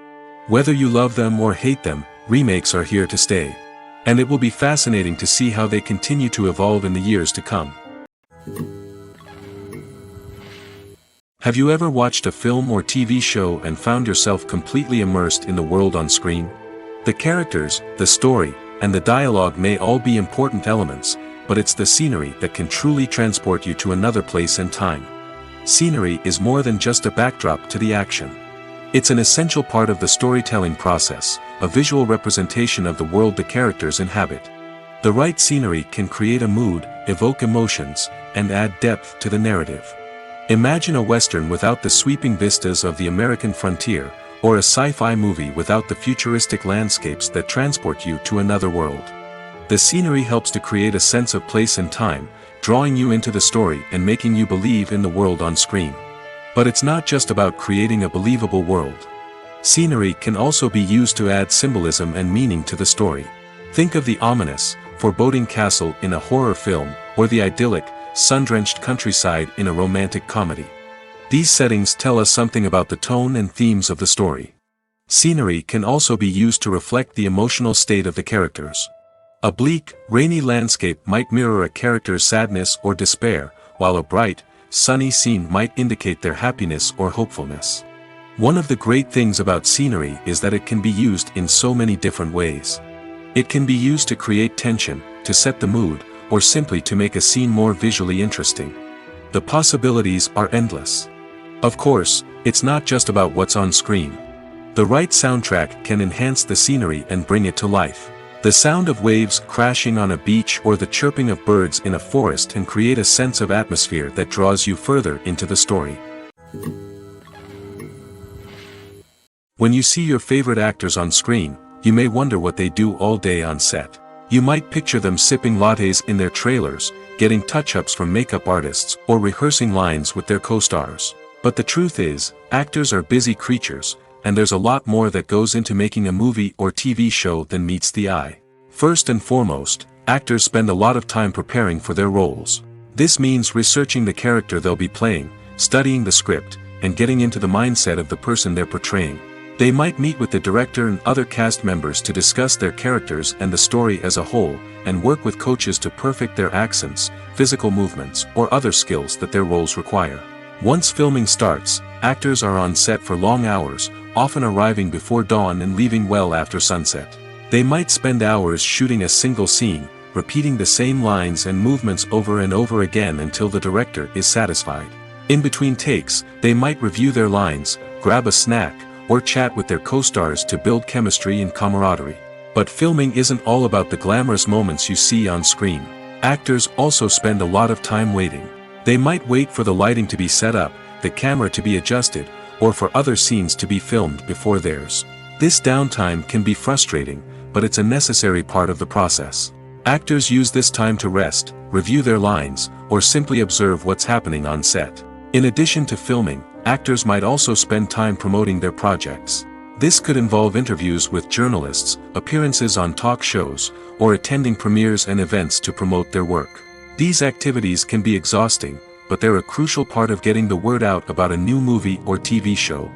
Whether you love them or hate them, remakes are here to stay. And it will be fascinating to see how they continue to evolve in the years to come. Have you ever watched a film or TV show and found yourself completely immersed in the world on screen? The characters, the story, and the dialogue may all be important elements, but it's the scenery that can truly transport you to another place and time. Scenery is more than just a backdrop to the action. It's an essential part of the storytelling process, a visual representation of the world the characters inhabit. The right scenery can create a mood, evoke emotions, and add depth to the narrative. Imagine a Western without the sweeping vistas of the American frontier, or a sci-fi movie without the futuristic landscapes that transport you to another world. The scenery helps to create a sense of place and time, drawing you into the story and making you believe in the world on screen. But it's not just about creating a believable world. Scenery can also be used to add symbolism and meaning to the story. Think of the ominous, foreboding castle in a horror film, or the idyllic, sun-drenched countryside in a romantic comedy. These settings tell us something about the tone and themes of the story. Scenery can also be used to reflect the emotional state of the characters. A bleak, rainy landscape might mirror a character's sadness or despair, while a bright, sunny scene might indicate their happiness or hopefulness. One of the great things about scenery is that it can be used in so many different ways. It can be used to create tension, to set the mood, or simply to make a scene more visually interesting. The possibilities are endless. Of course, it's not just about what's on screen. The right soundtrack can enhance the scenery and bring it to life. The sound of waves crashing on a beach or the chirping of birds in a forest can create a sense of atmosphere that draws you further into the story. When you see your favorite actors on screen, you may wonder what they do all day on set. You might picture them sipping lattes in their trailers, getting touch-ups from makeup artists, or rehearsing lines with their co-stars. But the truth is, actors are busy creatures, and there's a lot more that goes into making a movie or TV show than meets the eye. First and foremost, actors spend a lot of time preparing for their roles. This means researching the character they'll be playing, studying the script, and getting into the mindset of the person they're portraying. They might meet with the director and other cast members to discuss their characters and the story as a whole, and work with coaches to perfect their accents, physical movements, or other skills that their roles require. Once filming starts, actors are on set for long hours, often arriving before dawn and leaving well after sunset. They might spend hours shooting a single scene, repeating the same lines and movements over and over again until the director is satisfied. In between takes, they might review their lines, grab a snack, or chat with their co-stars to build chemistry and camaraderie. But filming isn't all about the glamorous moments you see on screen. Actors also spend a lot of time waiting. They might wait for the lighting to be set up, the camera to be adjusted, or for other scenes to be filmed before theirs. This downtime can be frustrating, but it's a necessary part of the process. Actors use this time to rest, review their lines, or simply observe what's happening on set. In addition to filming, actors might also spend time promoting their projects. This could involve interviews with journalists, appearances on talk shows, or attending premieres and events to promote their work. These activities can be exhausting, but they're a crucial part of getting the word out about a new movie or TV show.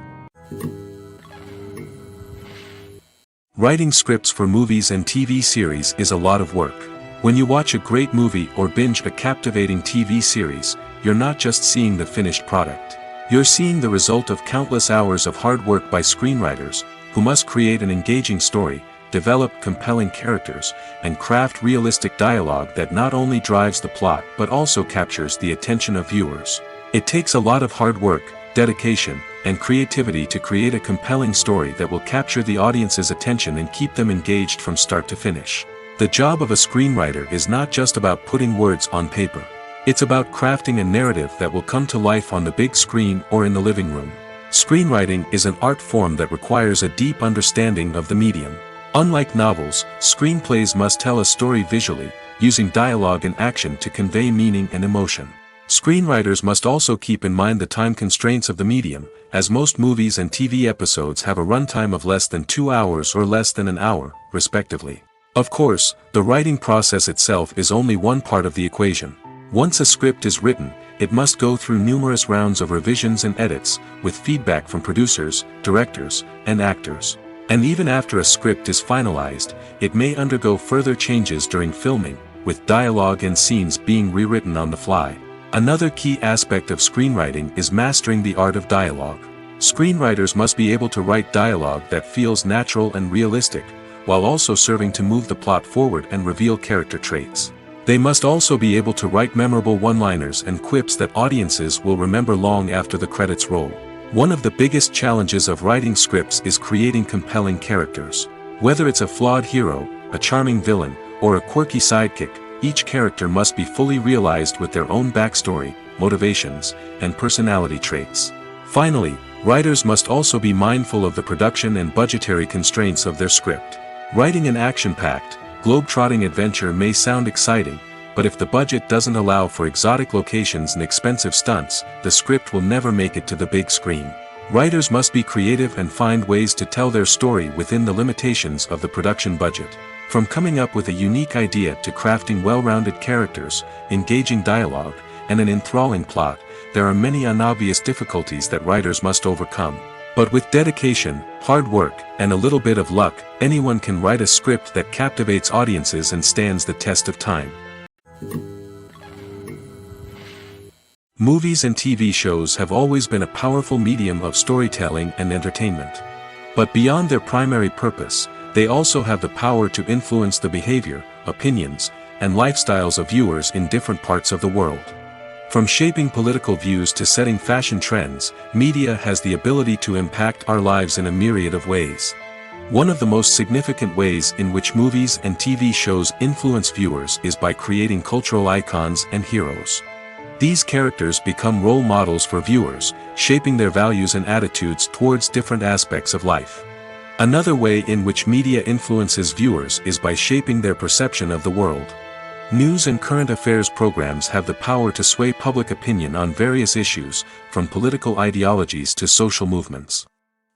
Writing scripts for movies and TV series is a lot of work. When you watch a great movie or binge a captivating TV series, you're not just seeing the finished product. You're seeing the result of countless hours of hard work by screenwriters, who must create an engaging story, develop compelling characters, and craft realistic dialogue that not only drives the plot but also captures the attention of viewers. It takes a lot of hard work, dedication, and creativity to create a compelling story that will capture the audience's attention and keep them engaged from start to finish. The job of a screenwriter is not just about putting words on paper. It's about crafting a narrative that will come to life on the big screen or in the living room. Screenwriting is an art form that requires a deep understanding of the medium. Unlike novels, screenplays must tell a story visually, using dialogue and action to convey meaning and emotion. Screenwriters must also keep in mind the time constraints of the medium, as most movies and TV episodes have a runtime of less than 2 hours or less than an hour, respectively. Of course, the writing process itself is only one part of the equation. Once a script is written, it must go through numerous rounds of revisions and edits, with feedback from producers, directors, and actors. And even after a script is finalized, it may undergo further changes during filming, with dialogue and scenes being rewritten on the fly. Another key aspect of screenwriting is mastering the art of dialogue. Screenwriters must be able to write dialogue that feels natural and realistic, while also serving to move the plot forward and reveal character traits. They must also be able to write memorable one-liners and quips that audiences will remember long after the credits roll. One of the biggest challenges of writing scripts is creating compelling characters. Whether it's a flawed hero, a charming villain, or a quirky sidekick, each character must be fully realized with their own backstory, motivations, and personality traits. Finally, writers must also be mindful of the production and budgetary constraints of their script. Writing an action-packed, globe-trotting adventure may sound exciting, but if the budget doesn't allow for exotic locations and expensive stunts, the script will never make it to the big screen. Writers must be creative and find ways to tell their story within the limitations of the production budget. From coming up with a unique idea to crafting well-rounded characters, engaging dialogue, and an enthralling plot, there are many unobvious difficulties that writers must overcome. But with dedication, hard work, and a little bit of luck, anyone can write a script that captivates audiences and stands the test of time. Movies and TV shows have always been a powerful medium of storytelling and entertainment. But beyond their primary purpose, they also have the power to influence the behavior, opinions, and lifestyles of viewers in different parts of the world. From shaping political views to setting fashion trends, media has the ability to impact our lives in a myriad of ways. One of the most significant ways in which movies and TV shows influence viewers is by creating cultural icons and heroes. These characters become role models for viewers, shaping their values and attitudes towards different aspects of life. Another way in which media influences viewers is by shaping their perception of the world. News and current affairs programs have the power to sway public opinion on various issues, from political ideologies to social movements.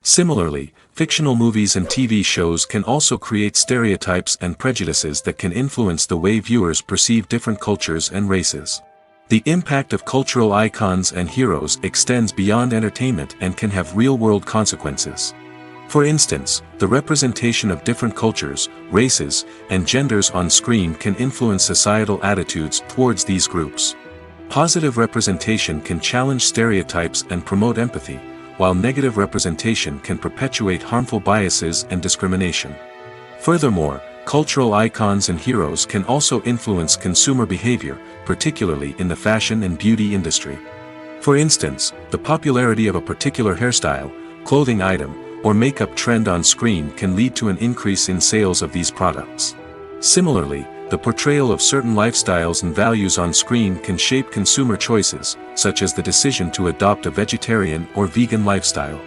Similarly, fictional movies and TV shows can also create stereotypes and prejudices that can influence the way viewers perceive different cultures and races. The impact of cultural icons and heroes extends beyond entertainment and can have real-world consequences. For instance, the representation of different cultures, races, and genders on screen can influence societal attitudes towards these groups. Positive representation can challenge stereotypes and promote empathy, while negative representation can perpetuate harmful biases and discrimination. Furthermore, cultural icons and heroes can also influence consumer behavior, particularly in the fashion and beauty industry. For instance, the popularity of a particular hairstyle, clothing item, or makeup trend on screen can lead to an increase in sales of these products. Similarly, the portrayal of certain lifestyles and values on screen can shape consumer choices, such as the decision to adopt a vegetarian or vegan lifestyle.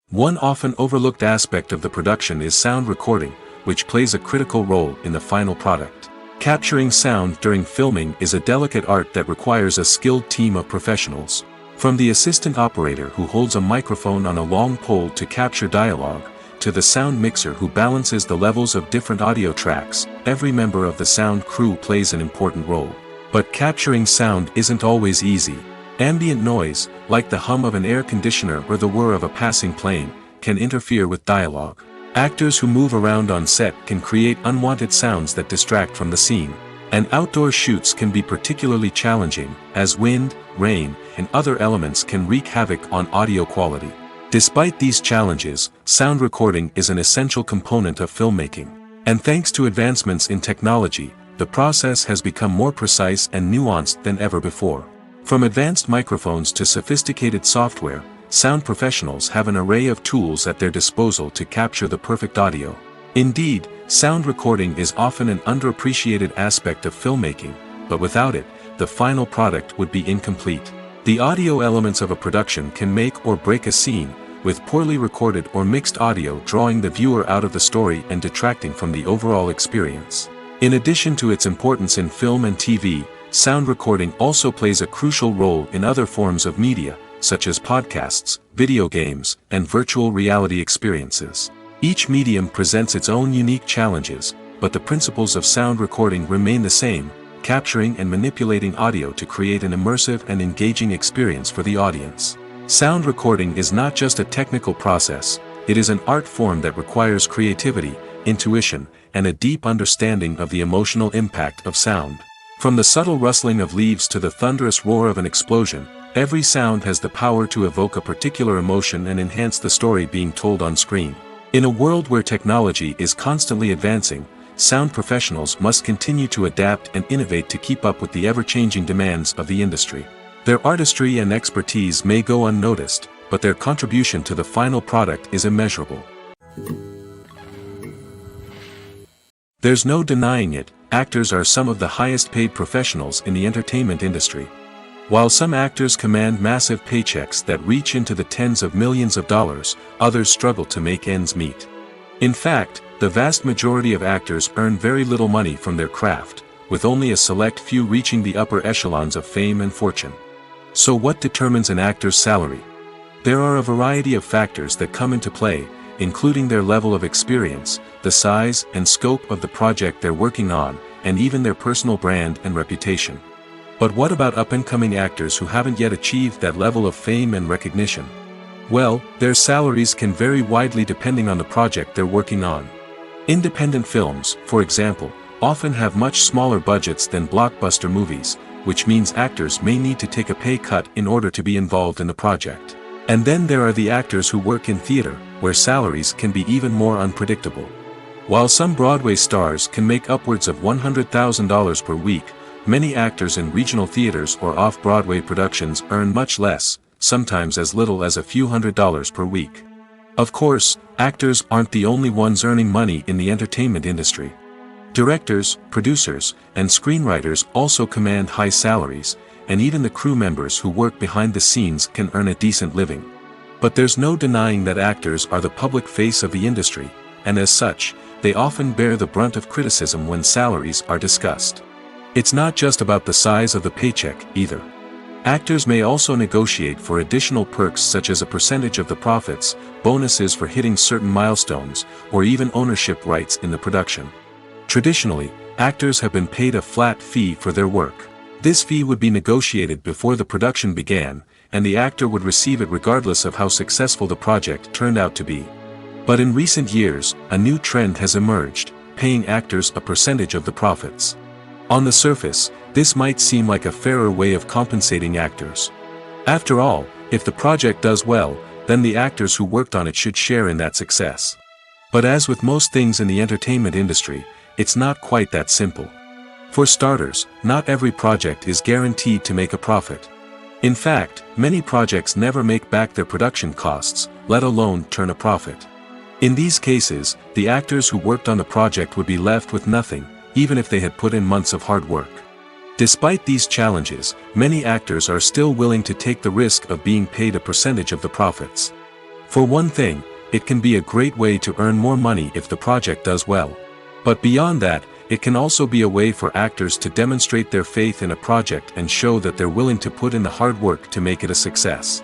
One often overlooked aspect of the production is sound recording, which plays a critical role in the final product. Capturing sound during filming is a delicate art that requires a skilled team of professionals. From the assistant operator who holds a microphone on a long pole to capture dialogue, to the sound mixer who balances the levels of different audio tracks, every member of the sound crew plays an important role. But capturing sound isn't always easy. Ambient noise, like the hum of an air conditioner or the whir of a passing plane, can interfere with dialogue. Actors who move around on set can create unwanted sounds that distract from the scene. And outdoor shoots can be particularly challenging, as wind, rain, and other elements can wreak havoc on audio quality. Despite these challenges, sound recording is an essential component of filmmaking. And thanks to advancements in technology, the process has become more precise and nuanced than ever before. From advanced microphones to sophisticated software, sound professionals have an array of tools at their disposal to capture the perfect audio. Indeed, sound recording is often an underappreciated aspect of filmmaking, but without it, the final product would be incomplete. The audio elements of a production can make or break a scene, with poorly recorded or mixed audio drawing the viewer out of the story and detracting from the overall experience. In addition to its importance in film and TV, sound recording also plays a crucial role in other forms of media, such as podcasts, video games, and virtual reality experiences. Each medium presents its own unique challenges, but the principles of sound recording remain the same, capturing and manipulating audio to create an immersive and engaging experience for the audience. Sound recording is not just a technical process, it is an art form that requires creativity, intuition, and a deep understanding of the emotional impact of sound. From the subtle rustling of leaves to the thunderous roar of an explosion, every sound has the power to evoke a particular emotion and enhance the story being told on screen. In a world where technology is constantly advancing, sound professionals must continue to adapt and innovate to keep up with the ever-changing demands of the industry. Their artistry and expertise may go unnoticed, but their contribution to the final product is immeasurable. There's no denying it, actors are some of the highest-paid professionals in the entertainment industry. While some actors command massive paychecks that reach into the tens of millions of dollars, others struggle to make ends meet. In fact, the vast majority of actors earn very little money from their craft, with only a select few reaching the upper echelons of fame and fortune. So what determines an actor's salary? There are a variety of factors that come into play, including their level of experience, the size and scope of the project they're working on, and even their personal brand and reputation. But what about up-and-coming actors who haven't yet achieved that level of fame and recognition? Well, their salaries can vary widely depending on the project they're working on. Independent films, for example, often have much smaller budgets than blockbuster movies, which means actors may need to take a pay cut in order to be involved in the project. And then there are the actors who work in theater, where salaries can be even more unpredictable. While some Broadway stars can make upwards of $100,000 per week, many actors in regional theaters or off-Broadway productions earn much less, sometimes as little as a few $100s per week. Of course, actors aren't the only ones earning money in the entertainment industry. Directors, producers, and screenwriters also command high salaries, and even the crew members who work behind the scenes can earn a decent living. But there's no denying that actors are the public face of the industry, and as such, they often bear the brunt of criticism when salaries are discussed. It's not just about the size of the paycheck, either. Actors may also negotiate for additional perks such as a percentage of the profits, bonuses for hitting certain milestones, or even ownership rights in the production. Traditionally, actors have been paid a flat fee for their work. This fee would be negotiated before the production began, and the actor would receive it regardless of how successful the project turned out to be. But in recent years, a new trend has emerged, paying actors a percentage of the profits. On the surface, this might seem like a fairer way of compensating actors. After all, if the project does well, then the actors who worked on it should share in that success. But as with most things in the entertainment industry, it's not quite that simple. For starters, not every project is guaranteed to make a profit. In fact, many projects never make back their production costs, let alone turn a profit. In these cases, the actors who worked on the project would be left with nothing, even if they had put in months of hard work. Despite these challenges, many actors are still willing to take the risk of being paid a percentage of the profits. For one thing, it can be a great way to earn more money if the project does well. But beyond that, it can also be a way for actors to demonstrate their faith in a project and show that they're willing to put in the hard work to make it a success.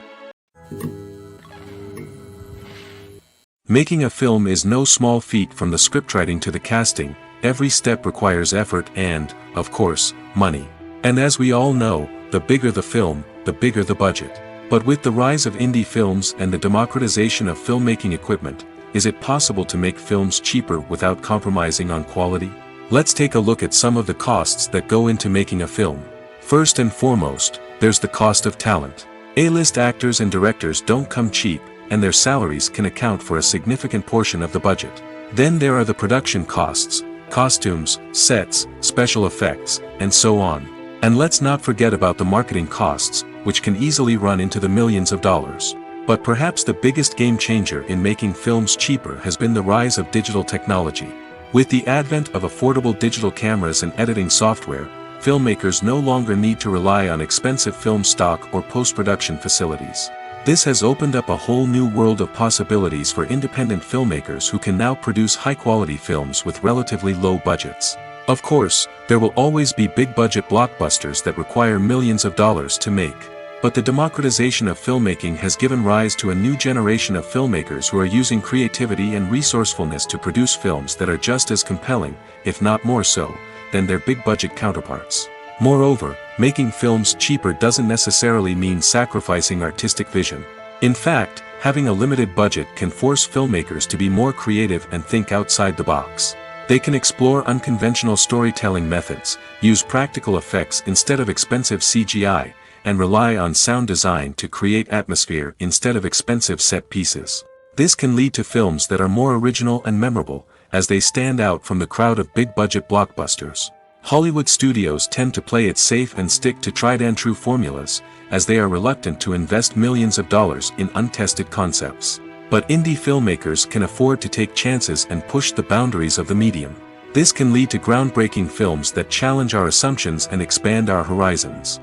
Making a film is no small feat. From the scriptwriting to the casting, every step requires effort and, of course, money. And as we all know, the bigger the film, the bigger the budget. But with the rise of indie films and the democratization of filmmaking equipment, is it possible to make films cheaper without compromising on quality? Let's take a look at some of the costs that go into making a film. First and foremost, there's the cost of talent. A-list actors and directors don't come cheap, and their salaries can account for a significant portion of the budget. Then there are the production costs, costumes, sets, special effects, and so on. And let's not forget about the marketing costs, which can easily run into the millions of dollars. But perhaps the biggest game changer in making films cheaper has been the rise of digital technology. With the advent of affordable digital cameras and editing software, filmmakers no longer need to rely on expensive film stock or post-production facilities. This has opened up a whole new world of possibilities for independent filmmakers who can now produce high-quality films with relatively low budgets. Of course, there will always be big-budget blockbusters that require millions of dollars to make. But the democratization of filmmaking has given rise to a new generation of filmmakers who are using creativity and resourcefulness to produce films that are just as compelling, if not more so, than their big-budget counterparts. Moreover, making films cheaper doesn't necessarily mean sacrificing artistic vision. In fact, having a limited budget can force filmmakers to be more creative and think outside the box. They can explore unconventional storytelling methods, use practical effects instead of expensive CGI, and rely on sound design to create atmosphere instead of expensive set pieces. This can lead to films that are more original and memorable, as they stand out from the crowd of big-budget blockbusters. Hollywood studios tend to play it safe and stick to tried-and-true formulas, as they are reluctant to invest millions of dollars in untested concepts. But indie filmmakers can afford to take chances and push the boundaries of the medium. This can lead to groundbreaking films that challenge our assumptions and expand our horizons.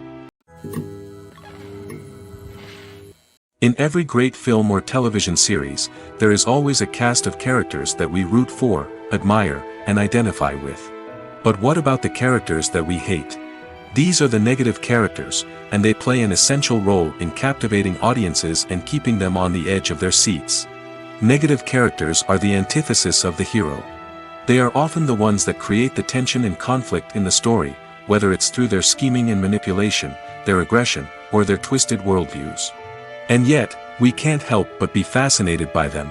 In every great film or television series, there is always a cast of characters that we root for, admire, and identify with. But what about the characters that we hate? These are the negative characters, and they play an essential role in captivating audiences and keeping them on the edge of their seats. Negative characters are the antithesis of the hero. They are often the ones that create the tension and conflict in the story, whether it's through their scheming and manipulation, their aggression, or their twisted worldviews. And yet, we can't help but be fascinated by them.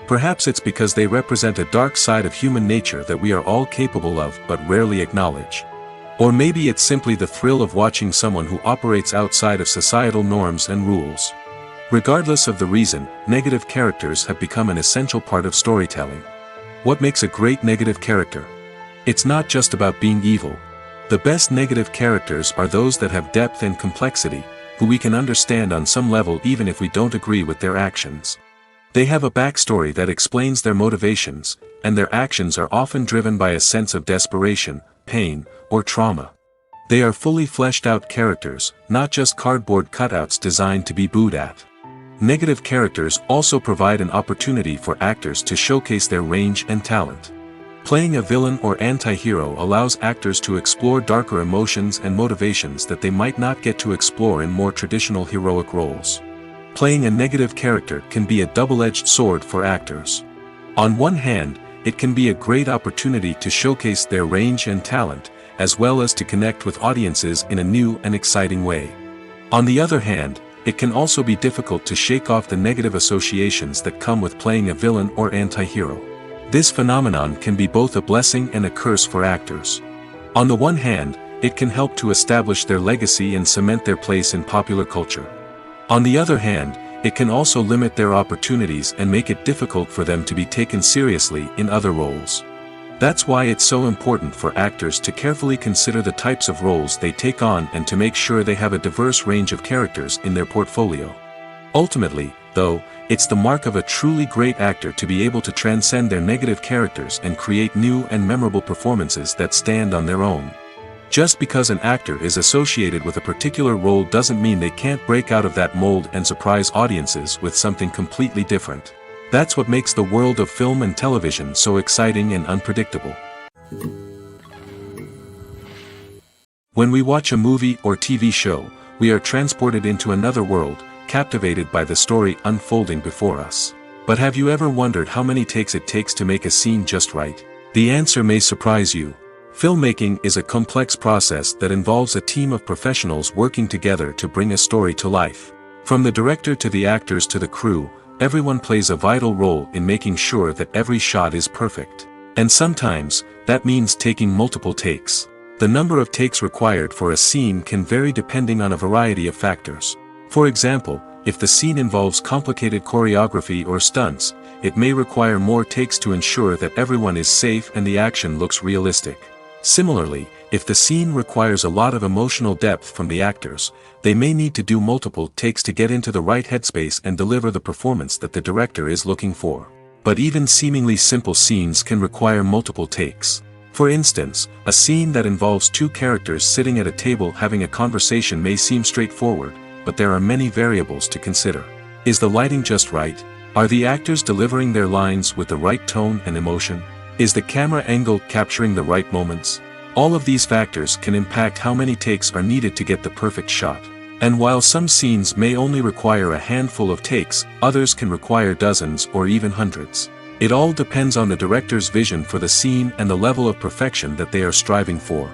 Perhaps it's because they represent a dark side of human nature that we are all capable of but rarely acknowledge. Or maybe it's simply the thrill of watching someone who operates outside of societal norms and rules. Regardless of the reason, negative characters have become an essential part of storytelling. What makes a great negative character? It's not just about being evil. The best negative characters are those that have depth and complexity, who we can understand on some level even if we don't agree with their actions. They have a backstory that explains their motivations, and their actions are often driven by a sense of desperation, pain, or trauma. They are fully fleshed out characters, not just cardboard cutouts designed to be booed at. Negative characters also provide an opportunity for actors to showcase their range and talent. Playing a villain or anti-hero allows actors to explore darker emotions and motivations that they might not get to explore in more traditional heroic roles. Playing a negative character can be a double-edged sword for actors. On one hand, it can be a great opportunity to showcase their range and talent, as well as to connect with audiences in a new and exciting way. On the other hand, it can also be difficult to shake off the negative associations that come with playing a villain or anti-hero. This phenomenon can be both a blessing and a curse for actors. On the one hand, it can help to establish their legacy and cement their place in popular culture. On the other hand, it can also limit their opportunities and make it difficult for them to be taken seriously in other roles. That's why it's so important for actors to carefully consider the types of roles they take on and to make sure they have a diverse range of characters in their portfolio. Ultimately, though, it's the mark of a truly great actor to be able to transcend their negative characters and create new and memorable performances that stand on their own. Just because an actor is associated with a particular role doesn't mean they can't break out of that mold and surprise audiences with something completely different. That's what makes the world of film and television so exciting and unpredictable. When we watch a movie or TV show, we are transported into another world, captivated by the story unfolding before us. But have you ever wondered how many takes it takes to make a scene just right? The answer may surprise you. Filmmaking is a complex process that involves a team of professionals working together to bring a story to life. From the director to the actors to the crew, everyone plays a vital role in making sure that every shot is perfect. And sometimes, that means taking multiple takes. The number of takes required for a scene can vary depending on a variety of factors. For example, if the scene involves complicated choreography or stunts, it may require more takes to ensure that everyone is safe and the action looks realistic. Similarly, if the scene requires a lot of emotional depth from the actors, they may need to do multiple takes to get into the right headspace and deliver the performance that the director is looking for. But even seemingly simple scenes can require multiple takes. For instance, a scene that involves two characters sitting at a table having a conversation may seem straightforward, but there are many variables to consider. Is the lighting just right? Are the actors delivering their lines with the right tone and emotion? Is the camera angle capturing the right moments? All of these factors can impact how many takes are needed to get the perfect shot. And while some scenes may only require a handful of takes, others can require dozens or even hundreds. It all depends on the director's vision for the scene and the level of perfection that they are striving for.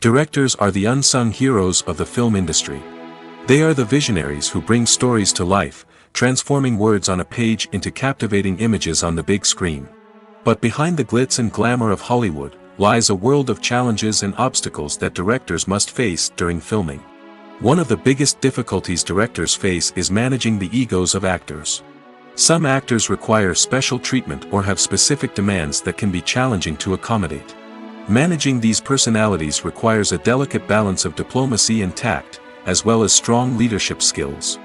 Directors are the unsung heroes of the film industry. They are the visionaries who bring stories to life, transforming words on a page into captivating images on the big screen. But behind the glitz and glamour of Hollywood lies a world of challenges and obstacles that directors must face during filming. One of the biggest difficulties directors face is managing the egos of actors. Some actors require special treatment or have specific demands that can be challenging to accommodate. Managing these personalities requires a delicate balance of diplomacy and tact, as well as strong leadership skills.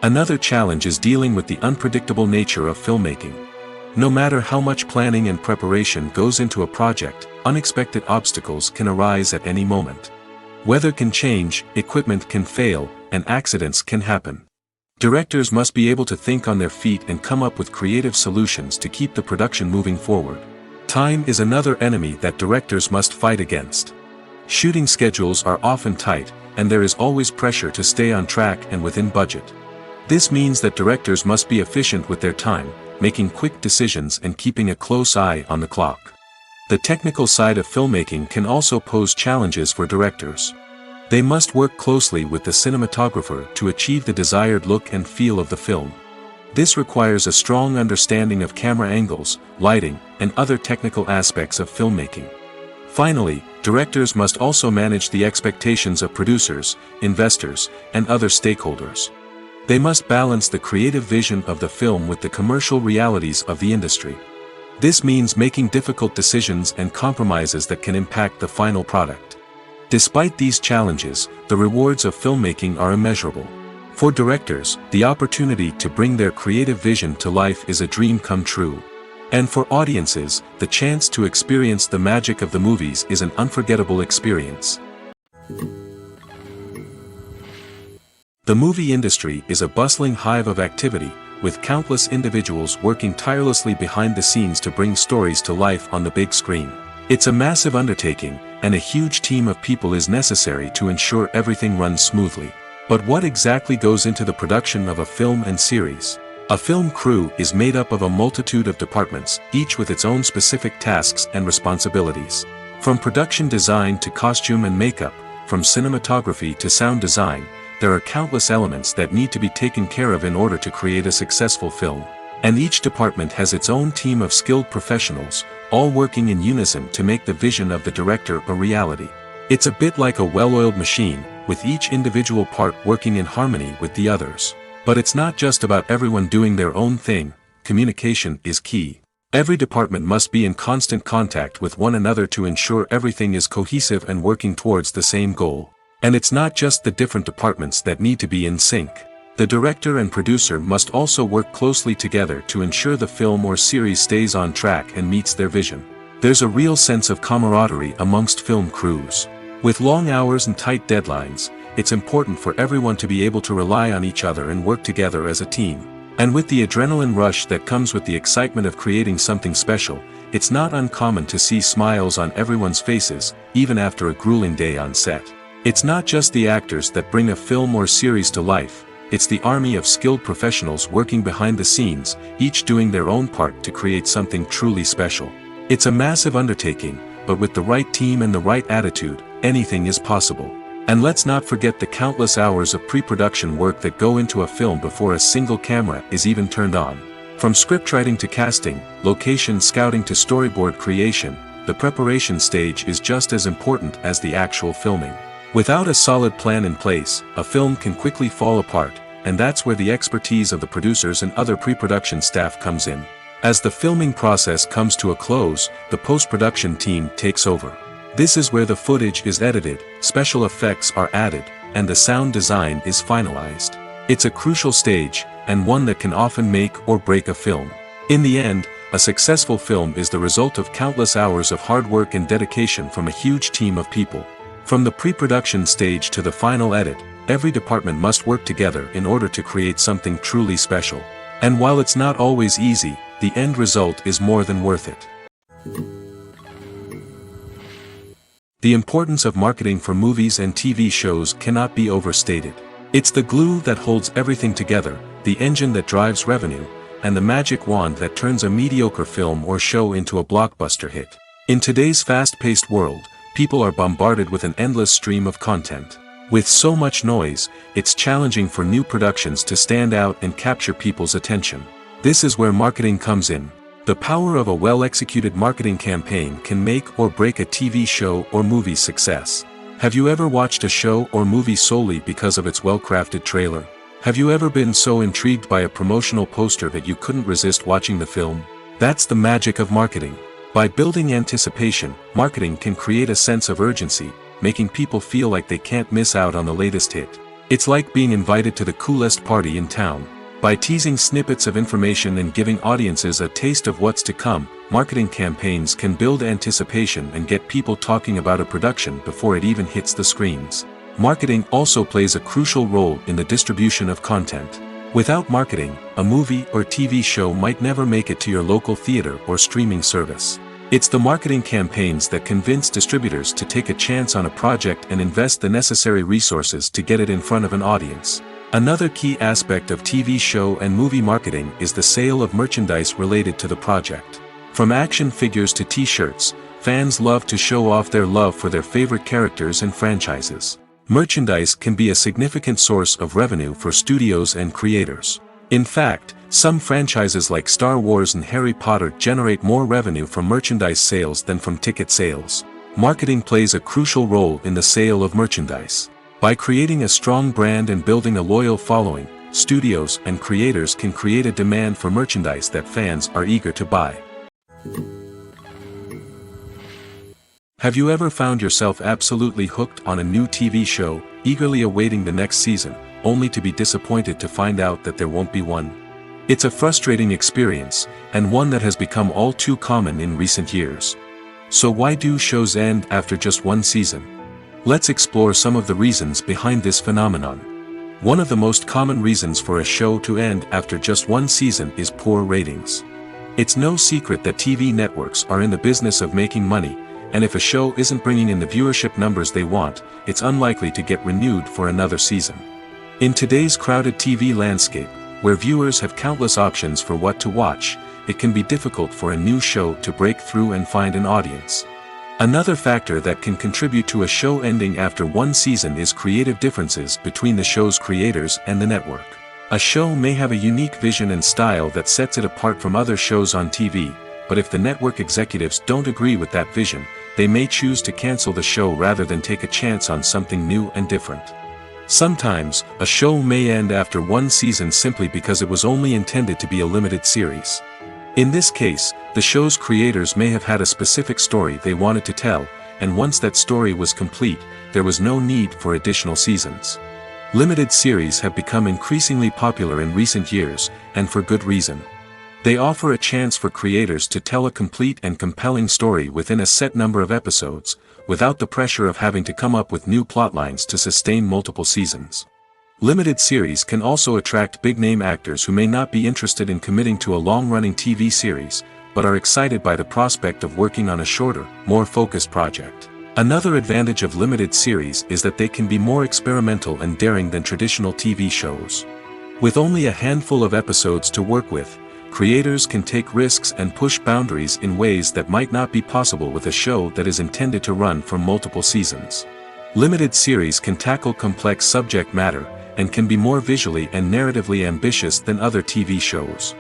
Another challenge is dealing with the unpredictable nature of filmmaking. No matter how much planning and preparation goes into a project, unexpected obstacles can arise at any moment. Weather can change, equipment can fail, and accidents can happen. Directors must be able to think on their feet and come up with creative solutions to keep the production moving forward. Time is another enemy that directors must fight against. Shooting schedules are often tight, and there is always pressure to stay on track and within budget. This means that directors must be efficient with their time, making quick decisions and keeping a close eye on the clock. The technical side of filmmaking can also pose challenges for directors. They must work closely with the cinematographer to achieve the desired look and feel of the film. This requires a strong understanding of camera angles, lighting, and other technical aspects of filmmaking. Finally, directors must also manage the expectations of producers, investors, and other stakeholders. They must balance the creative vision of the film with the commercial realities of the industry. This means making difficult decisions and compromises that can impact the final product. Despite these challenges, the rewards of filmmaking are immeasurable. For directors, the opportunity to bring their creative vision to life is a dream come true. And for audiences, the chance to experience the magic of the movies is an unforgettable experience. The movie industry is a bustling hive of activity, with countless individuals working tirelessly behind the scenes to bring stories to life on the big screen. It's a massive undertaking, and a huge team of people is necessary to ensure everything runs smoothly. But what exactly goes into the production of a film and series? A film crew is made up of a multitude of departments, each with its own specific tasks and responsibilities. From production design to costume and makeup, from cinematography to sound design, there are countless elements that need to be taken care of in order to create a successful film. And each department has its own team of skilled professionals, all working in unison to make the vision of the director a reality. It's a bit like a well-oiled machine, with each individual part working in harmony with the others. But it's not just about everyone doing their own thing. Communication is key. Every department must be in constant contact with one another to ensure everything is cohesive and working towards the same goal. And it's not just the different departments that need to be in sync. The director and producer must also work closely together to ensure the film or series stays on track and meets their vision. There's a real sense of camaraderie amongst film crews. With long hours and tight deadlines, it's important for everyone to be able to rely on each other and work together as a team. And with the adrenaline rush that comes with the excitement of creating something special, it's not uncommon to see smiles on everyone's faces, even after a grueling day on set. It's not just the actors that bring a film or series to life, it's the army of skilled professionals working behind the scenes, each doing their own part to create something truly special. It's a massive undertaking, but with the right team and the right attitude, anything is possible. And let's not forget the countless hours of pre-production work that go into a film before a single camera is even turned on. From scriptwriting to casting, location scouting to storyboard creation, the preparation stage is just as important as the actual filming. Without a solid plan in place, a film can quickly fall apart, and that's where the expertise of the producers and other pre-production staff comes in. As the filming process comes to a close, the post-production team takes over. This is where the footage is edited, special effects are added, and the sound design is finalized. It's a crucial stage, and one that can often make or break a film. In the end, a successful film is the result of countless hours of hard work and dedication from a huge team of people. From the pre-production stage to the final edit, every department must work together in order to create something truly special. And while it's not always easy, the end result is more than worth it. The importance of marketing for movies and TV shows cannot be overstated. It's the glue that holds everything together, the engine that drives revenue, and the magic wand that turns a mediocre film or show into a blockbuster hit. In today's fast-paced world, people are bombarded with an endless stream of content. With so much noise, it's challenging for new productions to stand out and capture people's attention. This is where marketing comes in. The power of a well-executed marketing campaign can make or break a TV show or movie's success. Have you ever watched a show or movie solely because of its well-crafted trailer? Have you ever been so intrigued by a promotional poster that you couldn't resist watching the film? That's the magic of marketing. By building anticipation, marketing can create a sense of urgency, making people feel like they can't miss out on the latest hit. It's like being invited to the coolest party in town. By teasing snippets of information and giving audiences a taste of what's to come, marketing campaigns can build anticipation and get people talking about a production before it even hits the screens. Marketing also plays a crucial role in the distribution of content. Without marketing, a movie or TV show might never make it to your local theater or streaming service. It's the marketing campaigns that convince distributors to take a chance on a project and invest the necessary resources to get it in front of an audience. Another key aspect of TV show and movie marketing is the sale of merchandise related to the project. From action figures to t-shirts, fans love to show off their love for their favorite characters and franchises. Merchandise can be a significant source of revenue for studios and creators. In fact, some franchises like Star Wars and Harry Potter generate more revenue from merchandise sales than from ticket sales. Marketing plays a crucial role in the sale of merchandise. By creating a strong brand and building a loyal following, studios and creators can create a demand for merchandise that fans are eager to buy. Have you ever found yourself absolutely hooked on a new TV show, eagerly awaiting the next season, only to be disappointed to find out that there won't be one? It's a frustrating experience, and one that has become all too common in recent years. So why do shows end after just one season? Let's explore some of the reasons behind this phenomenon. One of the most common reasons for a show to end after just one season is poor ratings. It's no secret that TV networks are in the business of making money, and if a show isn't bringing in the viewership numbers they want, it's unlikely to get renewed for another season. In today's crowded TV landscape, where viewers have countless options for what to watch, it can be difficult for a new show to break through and find an audience. Another factor that can contribute to a show ending after one season is creative differences between the show's creators and the network. A show may have a unique vision and style that sets it apart from other shows on TV, but if the network executives don't agree with that vision, they may choose to cancel the show rather than take a chance on something new and different. Sometimes, a show may end after one season simply because it was only intended to be a limited series. In this case, the show's creators may have had a specific story they wanted to tell, and once that story was complete, there was no need for additional seasons. Limited series have become increasingly popular in recent years, and for good reason. They offer a chance for creators to tell a complete and compelling story within a set number of episodes, without the pressure of having to come up with new plotlines to sustain multiple seasons. Limited series can also attract big-name actors who may not be interested in committing to a long-running TV series, but are excited by the prospect of working on a shorter, more focused project. Another advantage of limited series is that they can be more experimental and daring than traditional TV shows. With only a handful of episodes to work with, creators can take risks and push boundaries in ways that might not be possible with a show that is intended to run for multiple seasons. Limited series can tackle complex subject matter, and can be more visually and narratively ambitious than other TV shows.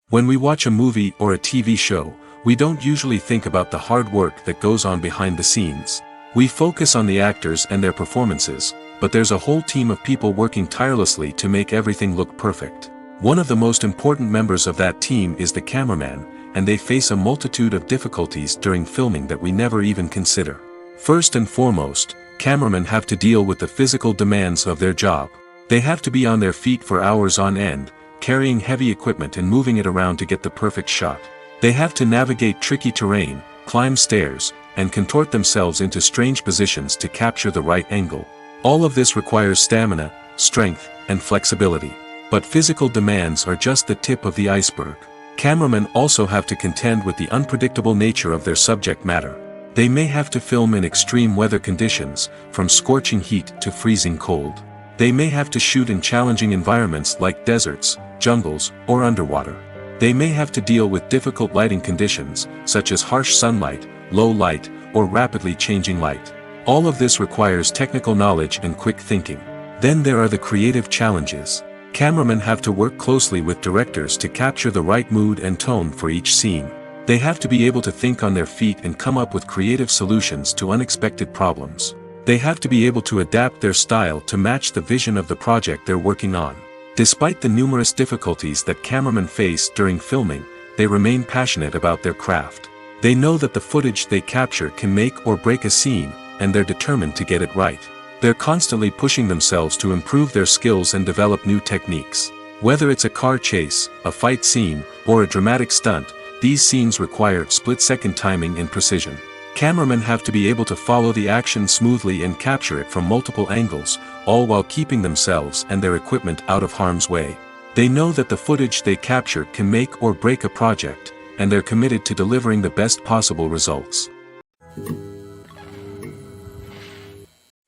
When we watch a movie or a TV show, we don't usually think about the hard work that goes on behind the scenes. We focus on the actors and their performances, but there's a whole team of people working tirelessly to make everything look perfect. One of the most important members of that team is the cameraman, and they face a multitude of difficulties during filming that we never even consider. First and foremost, cameramen have to deal with the physical demands of their job. They have to be on their feet for hours on end, carrying heavy equipment and moving it around to get the perfect shot. They have to navigate tricky terrain, climb stairs, and contort themselves into strange positions to capture the right angle. All of this requires stamina, strength, and flexibility. But physical demands are just the tip of the iceberg. Cameramen also have to contend with the unpredictable nature of their subject matter. They may have to film in extreme weather conditions, from scorching heat to freezing cold. They may have to shoot in challenging environments like deserts, jungles, or underwater. They may have to deal with difficult lighting conditions, such as harsh sunlight, low light, or rapidly changing light. All of this requires technical knowledge and quick thinking. Then there are the creative challenges. Cameramen have to work closely with directors to capture the right mood and tone for each scene. They have to be able to think on their feet and come up with creative solutions to unexpected problems. They have to be able to adapt their style to match the vision of the project they're working on. Despite the numerous difficulties that cameramen face during filming, they remain passionate about their craft. They know that the footage they capture can make or break a scene, and they're determined to get it right. They're constantly pushing themselves to improve their skills and develop new techniques. Whether it's a car chase, a fight scene, or a dramatic stunt, these scenes require split-second timing and precision. Cameramen have to be able to follow the action smoothly and capture it from multiple angles, all while keeping themselves and their equipment out of harm's way. They know that the footage they capture can make or break a project, and they're committed to delivering the best possible results.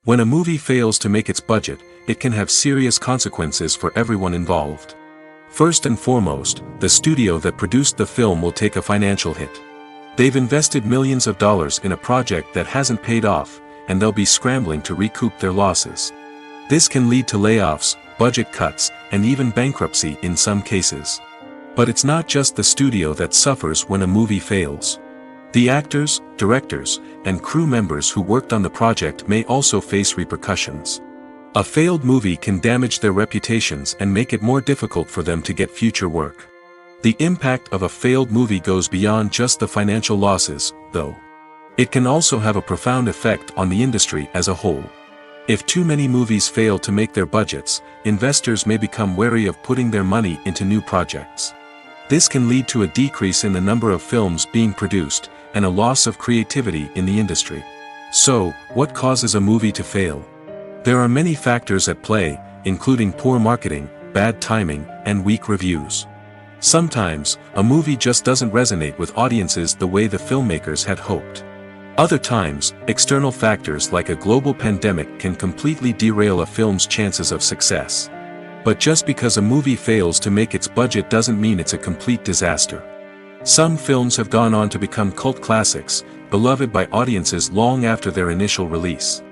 When a movie fails to make its budget, it can have serious consequences for everyone involved. First and foremost, the studio that produced the film will take a financial hit. They've invested millions of dollars in a project that hasn't paid off, and they'll be scrambling to recoup their losses. This can lead to layoffs, budget cuts, and even bankruptcy in some cases. But it's not just the studio that suffers when a movie fails. The actors, directors, and crew members who worked on the project may also face repercussions. A failed movie can damage their reputations and make it more difficult for them to get future work. The impact of a failed movie goes beyond just the financial losses, though. It can also have a profound effect on the industry as a whole. If too many movies fail to make their budgets, investors may become wary of putting their money into new projects. This can lead to a decrease in the number of films being produced, and a loss of creativity in the industry. So, what causes a movie to fail? There are many factors at play, including poor marketing, bad timing, and weak reviews. Sometimes, a movie just doesn't resonate with audiences the way the filmmakers had hoped. Other times, external factors like a global pandemic can completely derail a film's chances of success. But just because a movie fails to make its budget doesn't mean it's a complete disaster. Some films have gone on to become cult classics, beloved by audiences long after their initial release.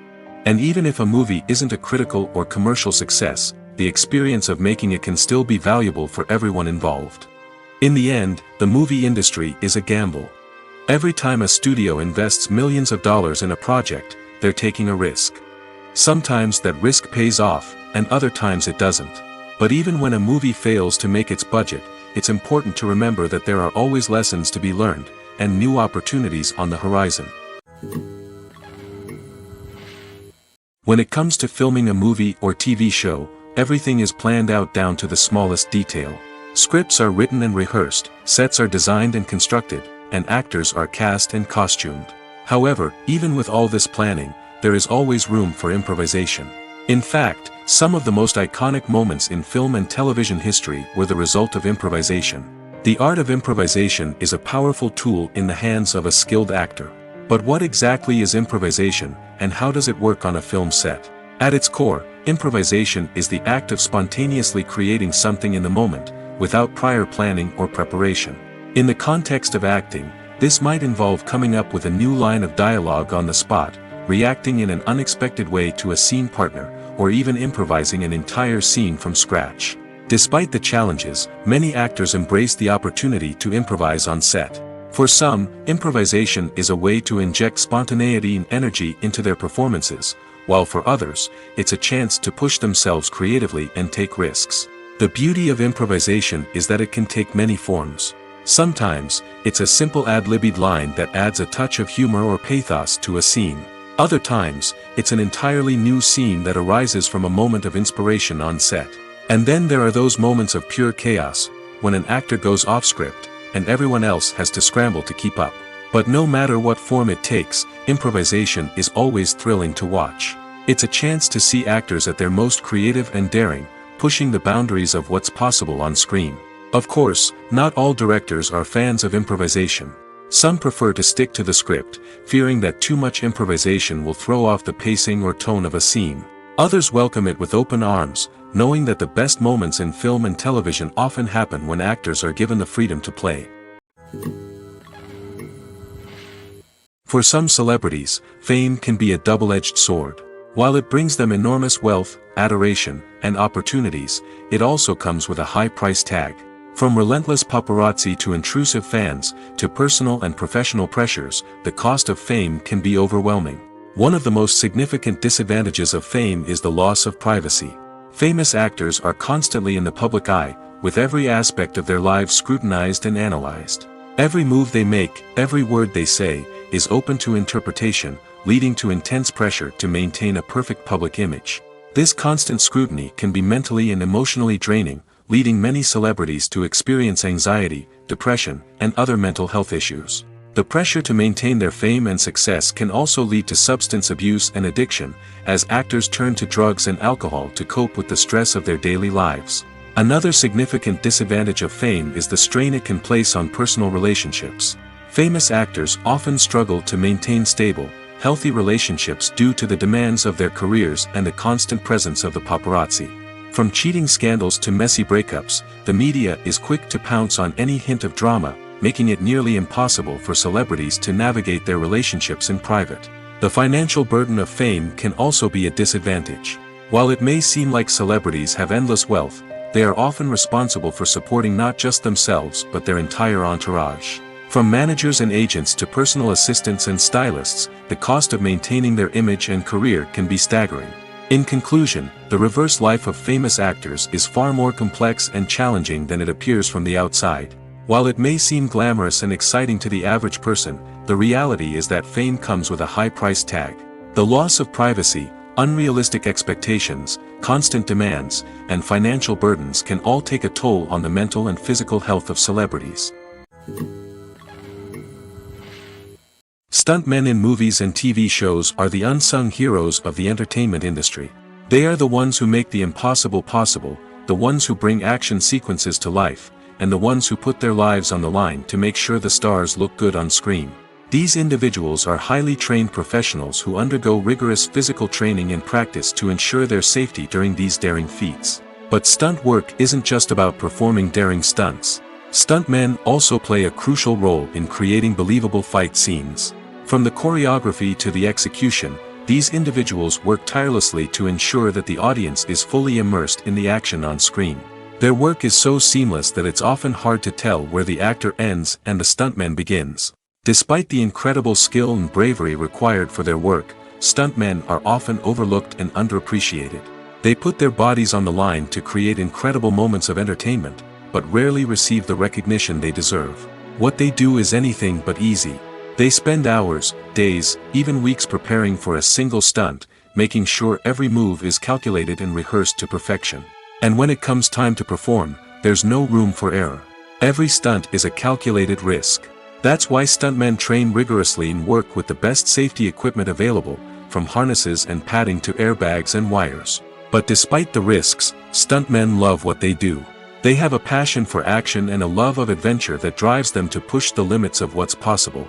And even if a movie isn't a critical or commercial success, the experience of making it can still be valuable for everyone involved. In the end, the movie industry is a gamble. Every time a studio invests millions of dollars in a project, they're taking a risk. Sometimes that risk pays off, and other times it doesn't. But even when a movie fails to make its budget, it's important to remember that there are always lessons to be learned, and new opportunities on the horizon. When it comes to filming a movie or TV show, everything is planned out down to the smallest detail. Scripts are written and rehearsed, sets are designed and constructed, and actors are cast and costumed. However, even with all this planning, there is always room for improvisation. In fact, some of the most iconic moments in film and television history were the result of improvisation. The art of improvisation is a powerful tool in the hands of a skilled actor. But what exactly is improvisation, and how does it work on a film set? At its core, improvisation is the act of spontaneously creating something in the moment, without prior planning or preparation. In the context of acting, this might involve coming up with a new line of dialogue on the spot, reacting in an unexpected way to a scene partner, or even improvising an entire scene from scratch. Despite the challenges, many actors embrace the opportunity to improvise on set. For some, improvisation is a way to inject spontaneity and energy into their performances, while for others, it's a chance to push themselves creatively and take risks. The beauty of improvisation is that it can take many forms. Sometimes, it's a simple ad-libbed line that adds a touch of humor or pathos to a scene. Other times, it's an entirely new scene that arises from a moment of inspiration on set. And then there are those moments of pure chaos, when an actor goes off script, and everyone else has to scramble to keep up. But no matter what form it takes, improvisation is always thrilling to watch. It's a chance to see actors at their most creative and daring, pushing the boundaries of what's possible on screen. Of course, not all directors are fans of improvisation. Some prefer to stick to the script, fearing that too much improvisation will throw off the pacing or tone of a scene. Others welcome it with open arms, knowing that the best moments in film and television often happen when actors are given the freedom to play. For some celebrities, fame can be a double-edged sword. While it brings them enormous wealth, adoration, and opportunities, it also comes with a high price tag. From relentless paparazzi to intrusive fans, to personal and professional pressures, the cost of fame can be overwhelming. One of the most significant disadvantages of fame is the loss of privacy. Famous actors are constantly in the public eye, with every aspect of their lives scrutinized and analyzed. Every move they make, every word they say, is open to interpretation, leading to intense pressure to maintain a perfect public image. This constant scrutiny can be mentally and emotionally draining, leading many celebrities to experience anxiety, depression, and other mental health issues. The pressure to maintain their fame and success can also lead to substance abuse and addiction, as actors turn to drugs and alcohol to cope with the stress of their daily lives. Another significant disadvantage of fame is the strain it can place on personal relationships. Famous actors often struggle to maintain stable, healthy relationships due to the demands of their careers and the constant presence of the paparazzi. From cheating scandals to messy breakups, the media is quick to pounce on any hint of drama, making it nearly impossible for celebrities to navigate their relationships in private. The financial burden of fame can also be a disadvantage. While it may seem like celebrities have endless wealth, they are often responsible for supporting not just themselves but their entire entourage. From managers and agents to personal assistants and stylists, the cost of maintaining their image and career can be staggering. In conclusion, the reverse life of famous actors is far more complex and challenging than it appears from the outside. While it may seem glamorous and exciting to the average person, the reality is that fame comes with a high price tag. The loss of privacy, unrealistic expectations, constant demands, and financial burdens can all take a toll on the mental and physical health of celebrities. Stuntmen in movies and TV shows are the unsung heroes of the entertainment industry. They are the ones who make the impossible possible, the ones who bring action sequences to life, and the ones who put their lives on the line to make sure the stars look good on screen. These individuals are highly trained professionals who undergo rigorous physical training and practice to ensure their safety during these daring feats. But stunt work isn't just about performing daring stunts. Stuntmen also play a crucial role in creating believable fight scenes. From the choreography to the execution, these individuals work tirelessly to ensure that the audience is fully immersed in the action on screen. Their work is so seamless that it's often hard to tell where the actor ends and the stuntman begins. Despite the incredible skill and bravery required for their work, stuntmen are often overlooked and underappreciated. They put their bodies on the line to create incredible moments of entertainment, but rarely receive the recognition they deserve. What they do is anything but easy. They spend hours, days, even weeks preparing for a single stunt, making sure every move is calculated and rehearsed to perfection. And when it comes time to perform, there's no room for error. Every stunt is a calculated risk. That's why stuntmen train rigorously and work with the best safety equipment available, from harnesses and padding to airbags and wires. But despite the risks, stuntmen love what they do. They have a passion for action and a love of adventure that drives them to push the limits of what's possible.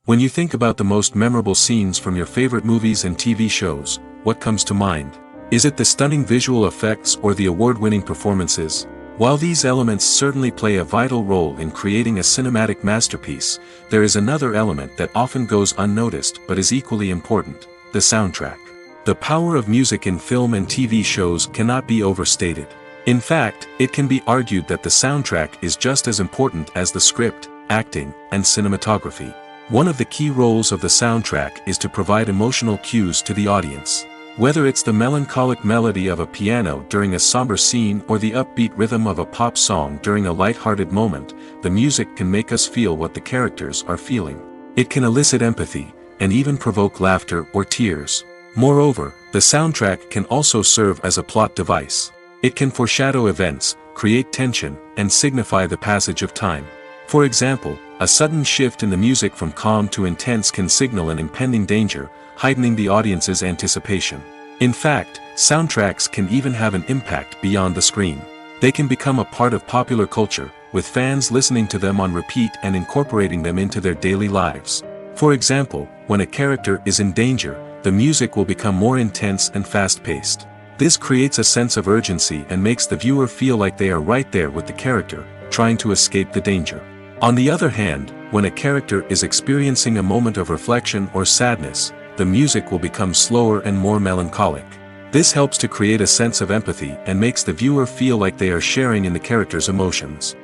When you think about the most memorable scenes from your favorite movies and TV shows, what comes to mind? Is it the stunning visual effects or the award-winning performances? While these elements certainly play a vital role in creating a cinematic masterpiece, there is another element that often goes unnoticed but is equally important: the soundtrack. The power of music in film and TV shows cannot be overstated. In fact, it can be argued that the soundtrack is just as important as the script, acting, and cinematography. One of the key roles of the soundtrack is to provide emotional cues to the audience. Whether it's the melancholic melody of a piano during a somber scene or the upbeat rhythm of a pop song during a light-hearted moment, the music can make us feel what the characters are feeling. It can elicit empathy, and even provoke laughter or tears. Moreover, the soundtrack can also serve as a plot device. It can foreshadow events, create tension, and signify the passage of time. For example, a sudden shift in the music from calm to intense can signal an impending danger, heightening the audience's anticipation. In fact, soundtracks can even have an impact beyond the screen. They can become a part of popular culture, with fans listening to them on repeat and incorporating them into their daily lives. For example, when a character is in danger, the music will become more intense and fast-paced. This creates a sense of urgency and makes the viewer feel like they are right there with the character, trying to escape the danger. On the other hand, when a character is experiencing a moment of reflection or sadness, the music will become slower and more melancholic. This helps to create a sense of empathy and makes the viewer feel like they are sharing in the character's emotions.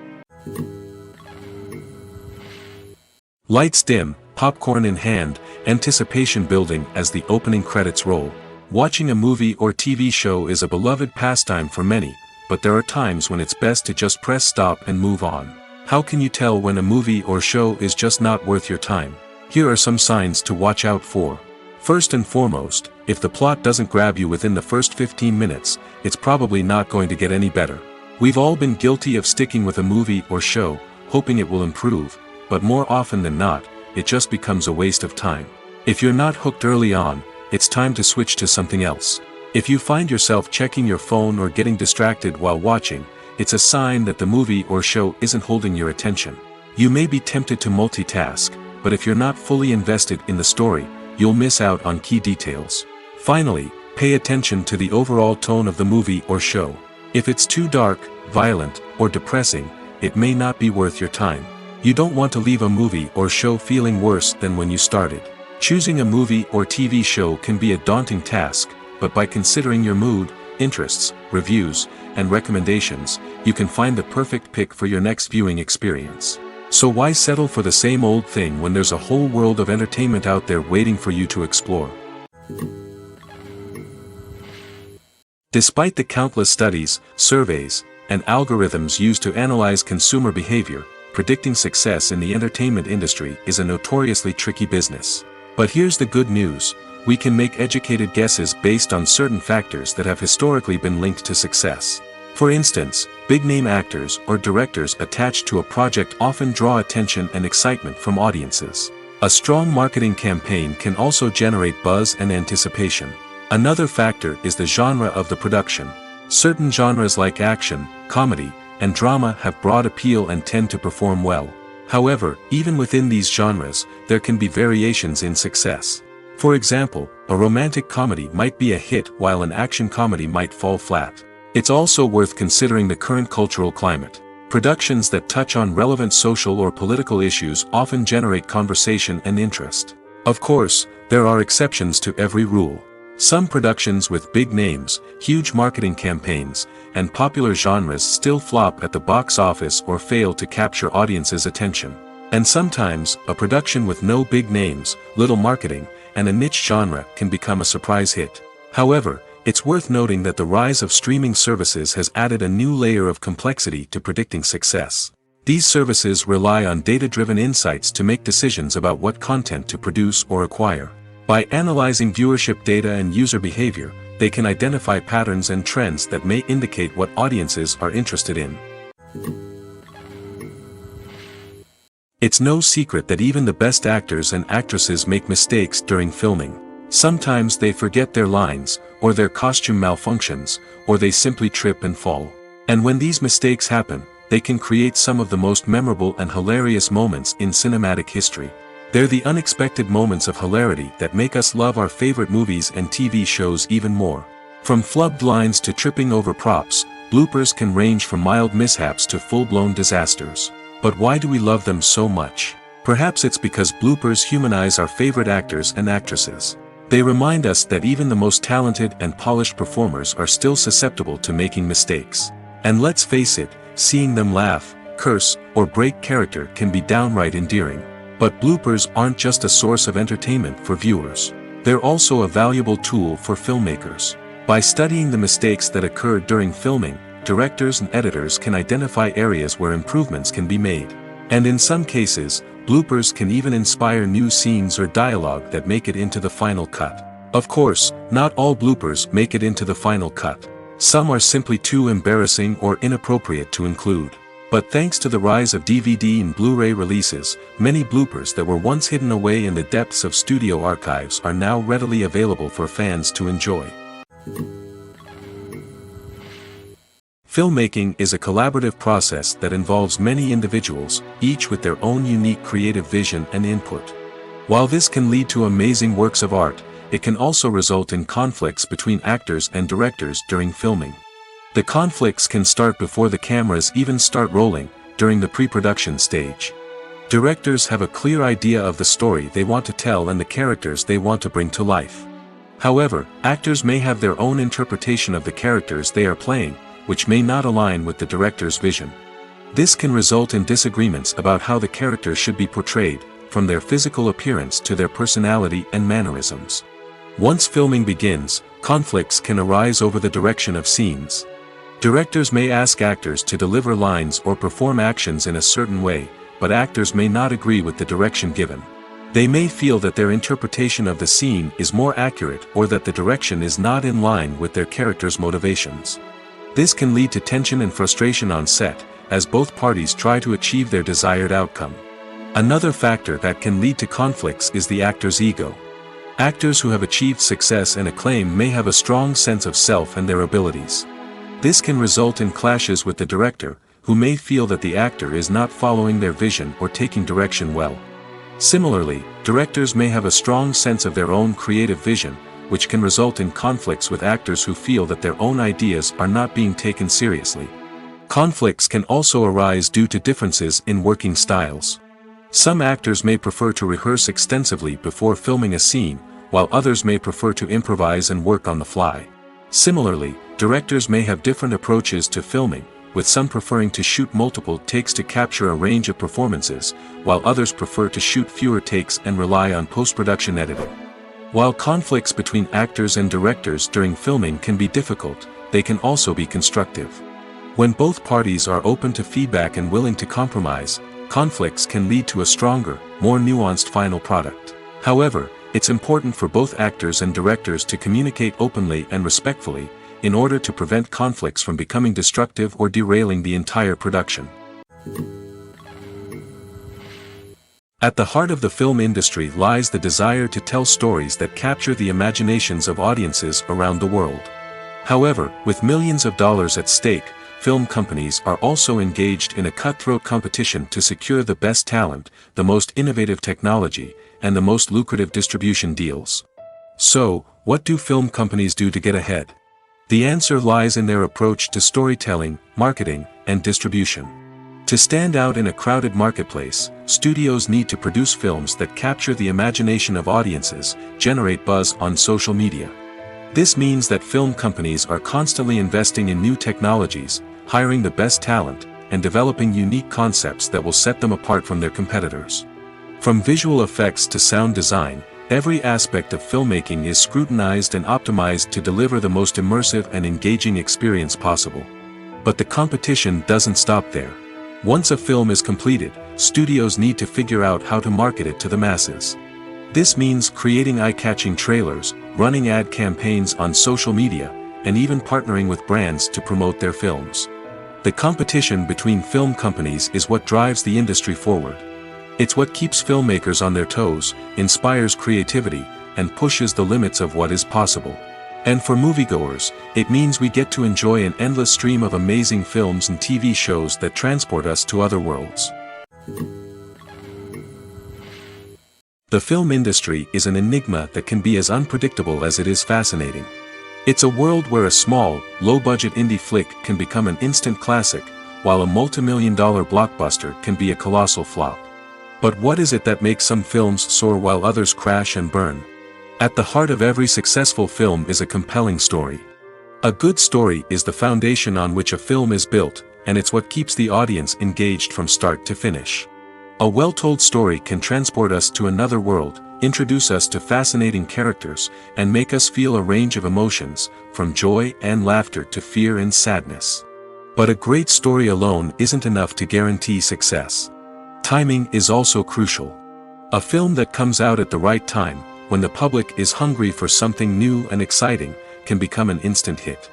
Lights dim, popcorn in hand, anticipation building as the opening credits roll. Watching a movie or TV show is a beloved pastime for many, but there are times when it's best to just press stop and move on. How can you tell when a movie or show is just not worth your time? Here are some signs to watch out for. First and foremost, if the plot doesn't grab you within the first 15 minutes, it's probably not going to get any better. We've all been guilty of sticking with a movie or show, hoping it will improve, but more often than not, it just becomes a waste of time. If you're not hooked early on, it's time to switch to something else. If you find yourself checking your phone or getting distracted while watching, it's a sign that the movie or show isn't holding your attention. You may be tempted to multitask, but if you're not fully invested in the story, you'll miss out on key details. Finally, pay attention to the overall tone of the movie or show. If it's too dark, violent, or depressing, it may not be worth your time. You don't want to leave a movie or show feeling worse than when you started. Choosing a movie or TV show can be a daunting task, but by considering your mood, interests, reviews, and recommendations, you can find the perfect pick for your next viewing experience. So why settle for the same old thing when there's a whole world of entertainment out there waiting for you to explore? Despite the countless studies, surveys, and algorithms used to analyze consumer behavior, predicting success in the entertainment industry is a notoriously tricky business. But here's the good news: we can make educated guesses based on certain factors that have historically been linked to success. For instance, big-name actors or directors attached to a project often draw attention and excitement from audiences. A strong marketing campaign can also generate buzz and anticipation. Another factor is the genre of the production. Certain genres like action, comedy, and drama have broad appeal and tend to perform well. However, even within these genres, there can be variations in success. For example, a romantic comedy might be a hit while an action comedy might fall flat. It's also worth considering the current cultural climate. Productions that touch on relevant social or political issues often generate conversation and interest. Of course, there are exceptions to every rule. Some productions with big names, huge marketing campaigns, and popular genres still flop at the box office or fail to capture audiences' attention. And sometimes, a production with no big names, little marketing, and a niche genre can become a surprise hit. However, it's worth noting that the rise of streaming services has added a new layer of complexity to predicting success. These services rely on data-driven insights to make decisions about what content to produce or acquire. By analyzing viewership data and user behavior, they can identify patterns and trends that may indicate what audiences are interested in. It's no secret that even the best actors and actresses make mistakes during filming. Sometimes they forget their lines, or their costume malfunctions, or they simply trip and fall. And when these mistakes happen, they can create some of the most memorable and hilarious moments in cinematic history. They're the unexpected moments of hilarity that make us love our favorite movies and TV shows even more. From flubbed lines to tripping over props, bloopers can range from mild mishaps to full-blown disasters. But why do we love them so much? Perhaps it's because bloopers humanize our favorite actors and actresses. They remind us that even the most talented and polished performers are still susceptible to making mistakes. And let's face it, seeing them laugh, curse, or break character can be downright endearing. But bloopers aren't just a source of entertainment for viewers. They're also a valuable tool for filmmakers. By studying the mistakes that occur during filming, directors and editors can identify areas where improvements can be made. And in some cases, bloopers can even inspire new scenes or dialogue that make it into the final cut. Of course, not all bloopers make it into the final cut. Some are simply too embarrassing or inappropriate to include. But thanks to the rise of DVD and Blu-ray releases, many bloopers that were once hidden away in the depths of studio archives are now readily available for fans to enjoy. Filmmaking is a collaborative process that involves many individuals, each with their own unique creative vision and input. While this can lead to amazing works of art, it can also result in conflicts between actors and directors during filming. The conflicts can start before the cameras even start rolling, during the pre-production stage. Directors have a clear idea of the story they want to tell and the characters they want to bring to life. However, actors may have their own interpretation of the characters they are playing, which may not align with the director's vision. This can result in disagreements about how the characters should be portrayed, from their physical appearance to their personality and mannerisms. Once filming begins, conflicts can arise over the direction of scenes. Directors may ask actors to deliver lines or perform actions in a certain way, but actors may not agree with the direction given. They may feel that their interpretation of the scene is more accurate or that the direction is not in line with their character's motivations. This can lead to tension and frustration on set, as both parties try to achieve their desired outcome. Another factor that can lead to conflicts is the actor's ego. Actors who have achieved success and acclaim may have a strong sense of self and their abilities. This can result in clashes with the director, who may feel that the actor is not following their vision or taking direction well. Similarly, directors may have a strong sense of their own creative vision, which can result in conflicts with actors who feel that their own ideas are not being taken seriously. Conflicts can also arise due to differences in working styles. Some actors may prefer to rehearse extensively before filming a scene, while others may prefer to improvise and work on the fly. Similarly, directors may have different approaches to filming, with some preferring to shoot multiple takes to capture a range of performances, while others prefer to shoot fewer takes and rely on post-production editing. While conflicts between actors and directors during filming can be difficult, they can also be constructive. When both parties are open to feedback and willing to compromise, conflicts can lead to a stronger, more nuanced final product. However, it's important for both actors and directors to communicate openly and respectfully, in order to prevent conflicts from becoming destructive or derailing the entire production. At the heart of the film industry lies the desire to tell stories that capture the imaginations of audiences around the world. However, with millions of dollars at stake, film companies are also engaged in a cutthroat competition to secure the best talent, the most innovative technology, and the most lucrative distribution deals. So, what do film companies do to get ahead? The answer lies in their approach to storytelling, marketing, and distribution. To stand out in a crowded marketplace, studios need to produce films that capture the imagination of audiences, generate buzz on social media. This means that film companies are constantly investing in new technologies, hiring the best talent, and developing unique concepts that will set them apart from their competitors. From visual effects to sound design, every aspect of filmmaking is scrutinized and optimized to deliver the most immersive and engaging experience possible. But the competition doesn't stop there. Once a film is completed, studios need to figure out how to market it to the masses. This means creating eye-catching trailers, running ad campaigns on social media, and even partnering with brands to promote their films. The competition between film companies is what drives the industry forward. It's what keeps filmmakers on their toes, inspires creativity, and pushes the limits of what is possible. And for moviegoers, it means we get to enjoy an endless stream of amazing films and TV shows that transport us to other worlds. The film industry is an enigma that can be as unpredictable as it is fascinating. It's a world where a small, low-budget indie flick can become an instant classic, while a multi-million-dollar blockbuster can be a colossal flop. But what is it that makes some films soar while others crash and burn? At the heart of every successful film is a compelling story. A good story is the foundation on which a film is built, and it's what keeps the audience engaged from start to finish. A well-told story can transport us to another world, introduce us to fascinating characters, and make us feel a range of emotions, from joy and laughter to fear and sadness. But a great story alone isn't enough to guarantee success. Timing is also crucial. A film that comes out at the right time, when the public is hungry for something new and exciting, can become an instant hit.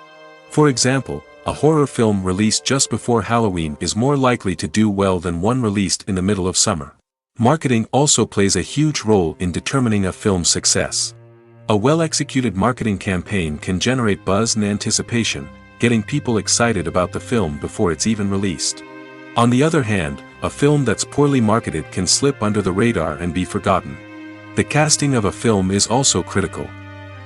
For example, a horror film released just before Halloween is more likely to do well than one released in the middle of summer. Marketing also plays a huge role in determining a film's success. A well-executed marketing campaign can generate buzz and anticipation, getting people excited about the film before it's even released. On the other hand, a film that's poorly marketed can slip under the radar and be forgotten. The casting of a film is also critical.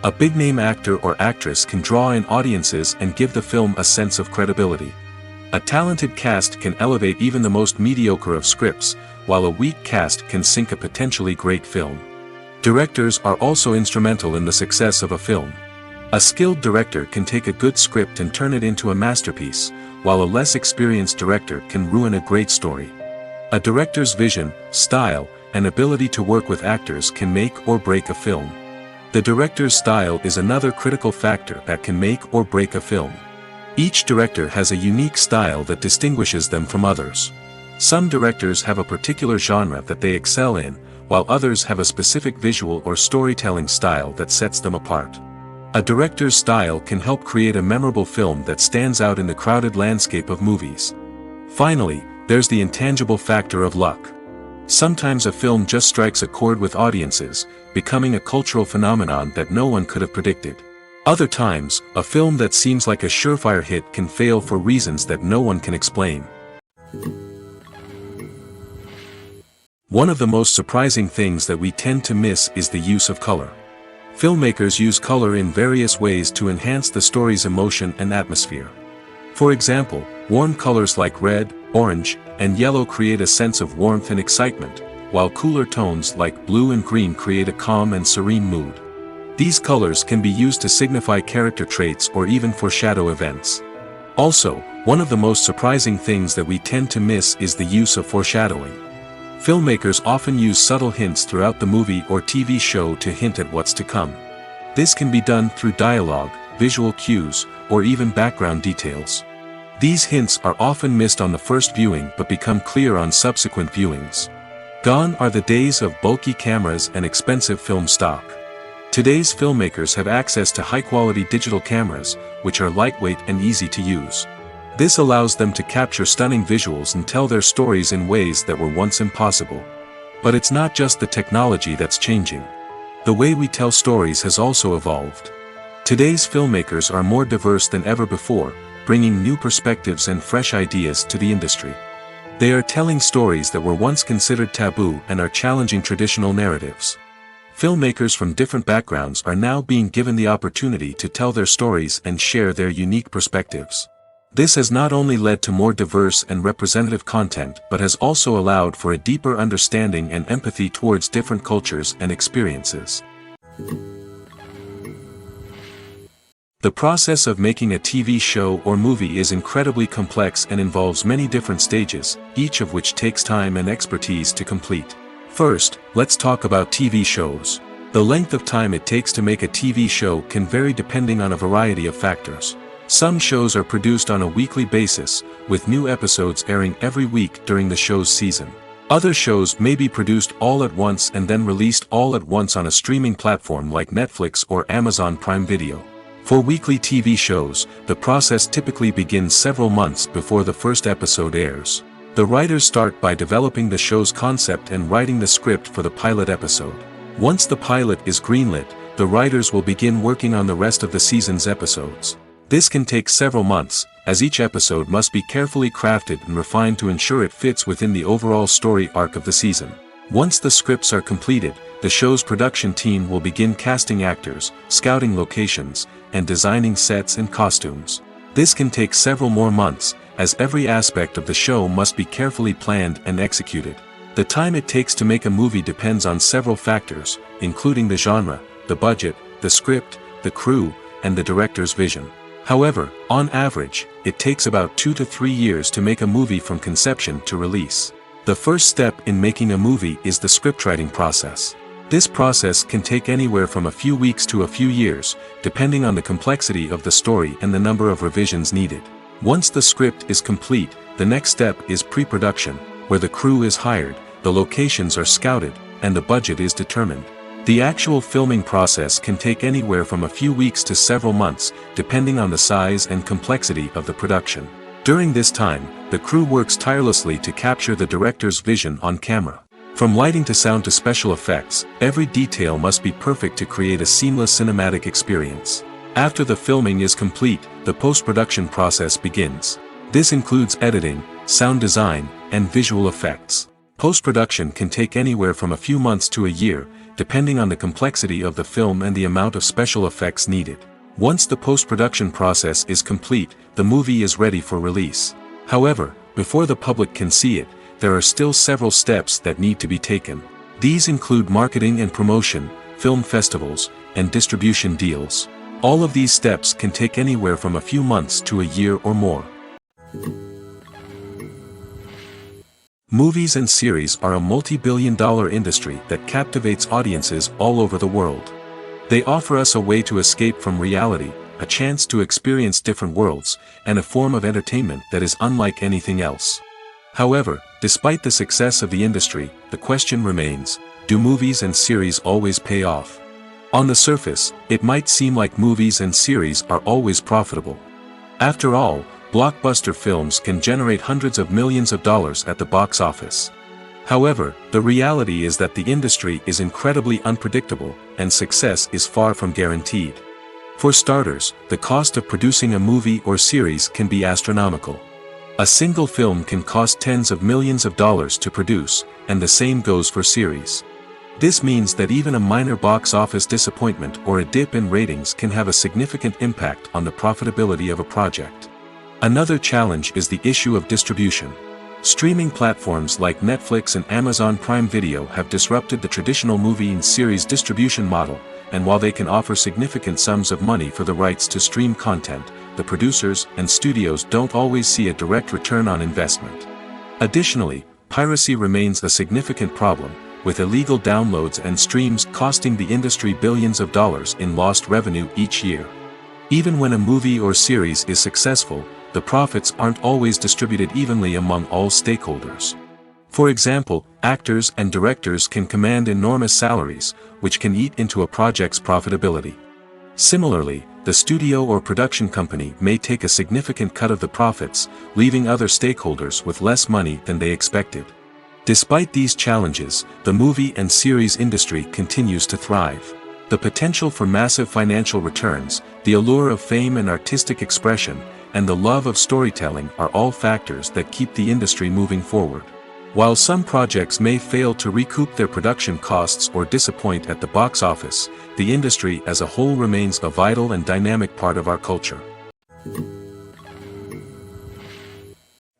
A big-name actor or actress can draw in audiences and give the film a sense of credibility. A talented cast can elevate even the most mediocre of scripts, while a weak cast can sink a potentially great film. Directors are also instrumental in the success of a film. A skilled director can take a good script and turn it into a masterpiece, while a less experienced director can ruin a great story. A director's vision, style, and ability to work with actors can make or break a film. The director's style is another critical factor that can make or break a film. Each director has a unique style that distinguishes them from others. Some directors have a particular genre that they excel in, while others have a specific visual or storytelling style that sets them apart. A director's style can help create a memorable film that stands out in the crowded landscape of movies. Finally, there's the intangible factor of luck. Sometimes a film just strikes a chord with audiences, becoming a cultural phenomenon that no one could have predicted. Other times, a film that seems like a surefire hit can fail for reasons that no one can explain. One of the most surprising things that we tend to miss is the use of color. Filmmakers use color in various ways to enhance the story's emotion and atmosphere. For example, warm colors like red, orange, and yellow create a sense of warmth and excitement, while cooler tones like blue and green create a calm and serene mood. These colors can be used to signify character traits or even foreshadow events. Also, one of the most surprising things that we tend to miss is the use of foreshadowing. Filmmakers often use subtle hints throughout the movie or TV show to hint at what's to come. This can be done through dialogue, visual cues, or even background details. These hints are often missed on the first viewing but become clear on subsequent viewings. Gone are the days of bulky cameras and expensive film stock. Today's filmmakers have access to high-quality digital cameras, which are lightweight and easy to use. This allows them to capture stunning visuals and tell their stories in ways that were once impossible. But it's not just the technology that's changing. The way we tell stories has also evolved. Today's filmmakers are more diverse than ever before, bringing new perspectives and fresh ideas to the industry. They are telling stories that were once considered taboo and are challenging traditional narratives. Filmmakers from different backgrounds are now being given the opportunity to tell their stories and share their unique perspectives. This has not only led to more diverse and representative content but has also allowed for a deeper understanding and empathy towards different cultures and experiences. The process of making a TV show or movie is incredibly complex and involves many different stages, each of which takes time and expertise to complete. First, let's talk about TV shows. The length of time it takes to make a TV show can vary depending on a variety of factors. Some shows are produced on a weekly basis, with new episodes airing every week during the show's season. Other shows may be produced all at once and then released all at once on a streaming platform like Netflix or Amazon Prime Video. For weekly TV shows, the process typically begins several months before the first episode airs. The writers start by developing the show's concept and writing the script for the pilot episode. Once the pilot is greenlit, the writers will begin working on the rest of the season's episodes. This can take several months, as each episode must be carefully crafted and refined to ensure it fits within the overall story arc of the season. Once the scripts are completed, the show's production team will begin casting actors, scouting locations, and designing sets and costumes. This can take several more months, as every aspect of the show must be carefully planned and executed. The time it takes to make a movie depends on several factors, including the genre, the budget, the script, the crew, and the director's vision. However, on average, it takes about 2 to 3 years to make a movie from conception to release. The first step in making a movie is the scriptwriting process. This process can take anywhere from a few weeks to a few years, depending on the complexity of the story and the number of revisions needed. Once the script is complete, the next step is pre-production, where the crew is hired, the locations are scouted, and the budget is determined. The actual filming process can take anywhere from a few weeks to several months, depending on the size and complexity of the production. During this time, the crew works tirelessly to capture the director's vision on camera. From lighting to sound to special effects, every detail must be perfect to create a seamless cinematic experience. After the filming is complete, the post-production process begins. This includes editing, sound design, and visual effects. Post-production can take anywhere from a few months to a year, depending on the complexity of the film and the amount of special effects needed. Once the post-production process is complete, the movie is ready for release. However, before the public can see it, there are still several steps that need to be taken. These include marketing and promotion, film festivals, and distribution deals. All of these steps can take anywhere from a few months to a year or more. Movies and series are a multi-billion-dollar industry that captivates audiences all over the world. They offer us a way to escape from reality, a chance to experience different worlds, and a form of entertainment that is unlike anything else. However, despite the success of the industry, the question remains, do movies and series always pay off? On the surface, it might seem like movies and series are always profitable. After all, blockbuster films can generate hundreds of millions of dollars at the box office. However, the reality is that the industry is incredibly unpredictable, and success is far from guaranteed. For starters, the cost of producing a movie or series can be astronomical. A single film can cost tens of millions of dollars to produce, and the same goes for series. This means that even a minor box office disappointment or a dip in ratings can have a significant impact on the profitability of a project. Another challenge is the issue of distribution. Streaming platforms like Netflix and Amazon Prime Video have disrupted the traditional movie and series distribution model, and while they can offer significant sums of money for the rights to stream content, the producers and studios don't always see a direct return on investment. Additionally, piracy remains a significant problem, with illegal downloads and streams costing the industry billions of dollars in lost revenue each year. Even when a movie or series is successful, the profits aren't always distributed evenly among all stakeholders. For example, actors and directors can command enormous salaries, which can eat into a project's profitability. Similarly, the studio or production company may take a significant cut of the profits, leaving other stakeholders with less money than they expected. Despite these challenges, the movie and series industry continues to thrive. The potential for massive financial returns, the allure of fame and artistic expression, and the love of storytelling are all factors that keep the industry moving forward. While some projects may fail to recoup their production costs or disappoint at the box office, the industry as a whole remains a vital and dynamic part of our culture.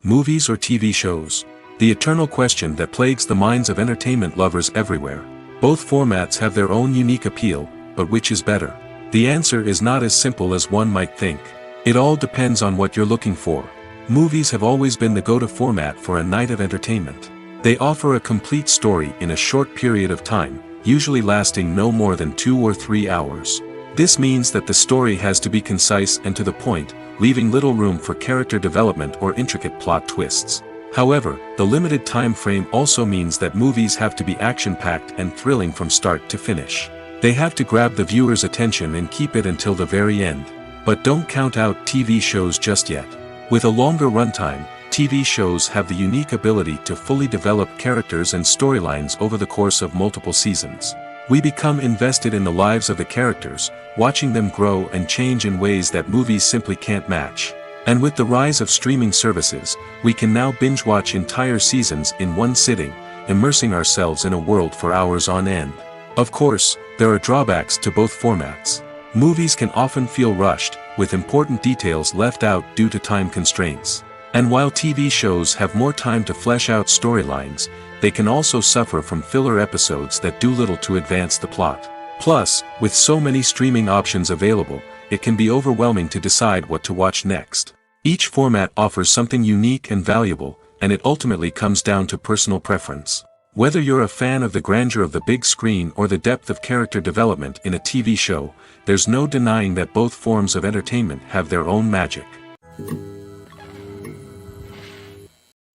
Movies or TV shows? The eternal question that plagues the minds of entertainment lovers everywhere. Both formats have their own unique appeal, but which is better? The answer is not as simple as one might think. It all depends on what you're looking for. Movies have always been the go-to format for a night of entertainment. They offer a complete story in a short period of time, usually lasting no more than 2 or 3 hours. This means that the story has to be concise and to the point, leaving little room for character development or intricate plot twists. However, the limited time frame also means that movies have to be action-packed and thrilling from start to finish. They have to grab the viewer's attention and keep it until the very end. But don't count out TV shows just yet. With a longer runtime, TV shows have the unique ability to fully develop characters and storylines over the course of multiple seasons. We become invested in the lives of the characters, watching them grow and change in ways that movies simply can't match. And with the rise of streaming services, we can now binge-watch entire seasons in one sitting, immersing ourselves in a world for hours on end. Of course, there are drawbacks to both formats. Movies can often feel rushed, with important details left out due to time constraints. And while TV shows have more time to flesh out storylines, they can also suffer from filler episodes that do little to advance the plot. Plus, with so many streaming options available, it can be overwhelming to decide what to watch next. Each format offers something unique and valuable, and it ultimately comes down to personal preference. Whether you're a fan of the grandeur of the big screen or the depth of character development in a TV show, there's no denying that both forms of entertainment have their own magic.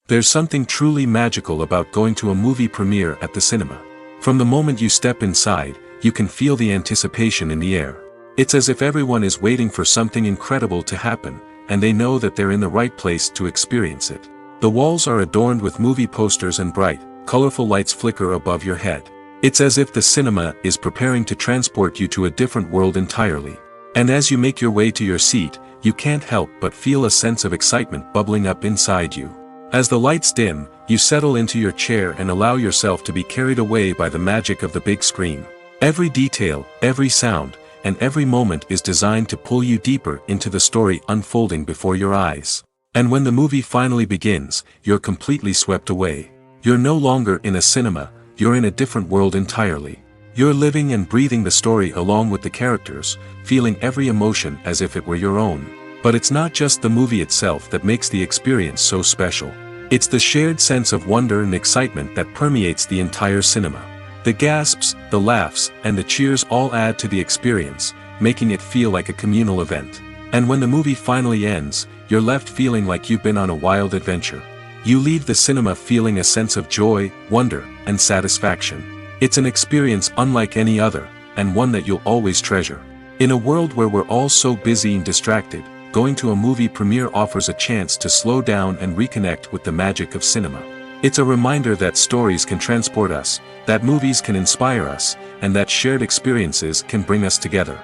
There's something truly magical about going to a movie premiere at the cinema. From the moment you step inside, you can feel the anticipation in the air. It's as if everyone is waiting for something incredible to happen, and they know that they're in the right place to experience it. The walls are adorned with movie posters and bright, colorful lights flicker above your head. It's as if the cinema is preparing to transport you to a different world entirely. And as you make your way to your seat, you can't help but feel a sense of excitement bubbling up inside you. As the lights dim, you settle into your chair and allow yourself to be carried away by the magic of the big screen. Every detail, every sound, and every moment is designed to pull you deeper into the story unfolding before your eyes. And when the movie finally begins, you're completely swept away. You're no longer in a cinema, you're in a different world entirely. You're living and breathing the story along with the characters, feeling every emotion as if it were your own. But it's not just the movie itself that makes the experience so special. It's the shared sense of wonder and excitement that permeates the entire cinema. The gasps, the laughs, and the cheers all add to the experience, making it feel like a communal event. And when the movie finally ends, you're left feeling like you've been on a wild adventure. You leave the cinema feeling a sense of joy, wonder, and satisfaction. It's an experience unlike any other, and one that you'll always treasure. In a world where we're all so busy and distracted, going to a movie premiere offers a chance to slow down and reconnect with the magic of cinema. It's a reminder that stories can transport us, that movies can inspire us, and that shared experiences can bring us together.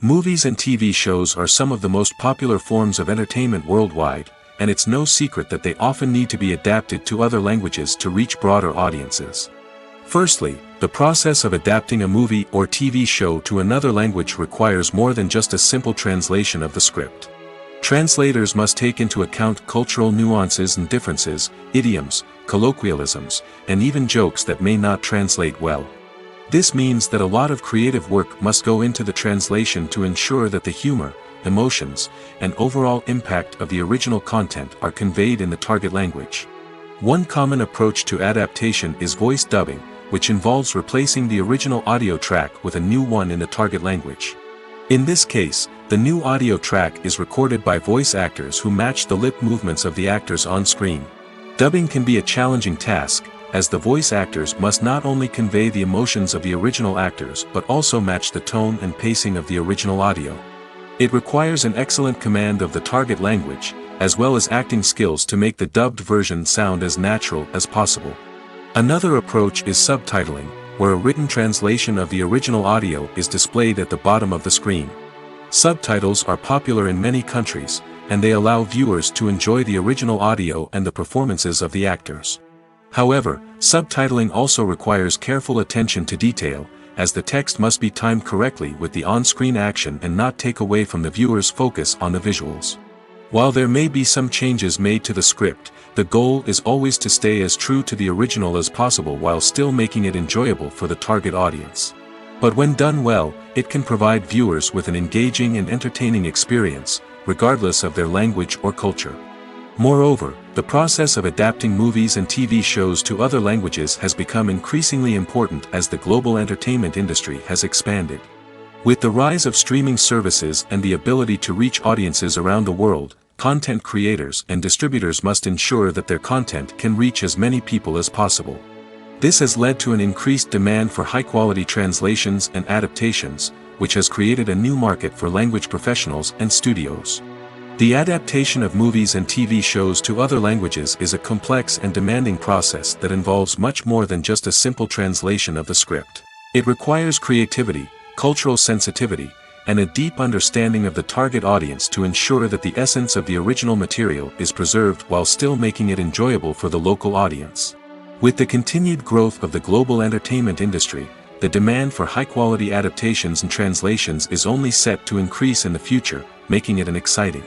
Movies and TV shows are some of the most popular forms of entertainment worldwide, and it's no secret that they often need to be adapted to other languages to reach broader audiences. Firstly, the process of adapting a movie or TV show to another language requires more than just a simple translation of the script. Translators must take into account cultural nuances and differences, idioms, colloquialisms, and even jokes that may not translate well. This means that a lot of creative work must go into the translation to ensure that the humor, emotions, and overall impact of the original content are conveyed in the target language. One common approach to adaptation is voice dubbing, which involves replacing the original audio track with a new one in the target language. In this case, the new audio track is recorded by voice actors who match the lip movements of the actors on screen. Dubbing can be a challenging task, as the voice actors must not only convey the emotions of the original actors but also match the tone and pacing of the original audio. It requires an excellent command of the target language, as well as acting skills to make the dubbed version sound as natural as possible. Another approach is subtitling, where a written translation of the original audio is displayed at the bottom of the screen. Subtitles are popular in many countries, and they allow viewers to enjoy the original audio and the performances of the actors. However, subtitling also requires careful attention to detail, as the text must be timed correctly with the on-screen action and not take away from the viewer's focus on the visuals. While there may be some changes made to the script, the goal is always to stay as true to the original as possible while still making it enjoyable for the target audience. But when done well, it can provide viewers with an engaging and entertaining experience, regardless of their language or culture. Moreover, the process of adapting movies and TV shows to other languages has become increasingly important as the global entertainment industry has expanded. With the rise of streaming services and the ability to reach audiences around the world, content creators and distributors must ensure that their content can reach as many people as possible. This has led to an increased demand for high-quality translations and adaptations, which has created a new market for language professionals and studios. The adaptation of movies and TV shows to other languages is a complex and demanding process that involves much more than just a simple translation of the script. It requires creativity, cultural sensitivity, and a deep understanding of the target audience to ensure that the essence of the original material is preserved while still making it enjoyable for the local audience. With the continued growth of the global entertainment industry, the demand for high-quality adaptations and translations is only set to increase in the future, making it an exciting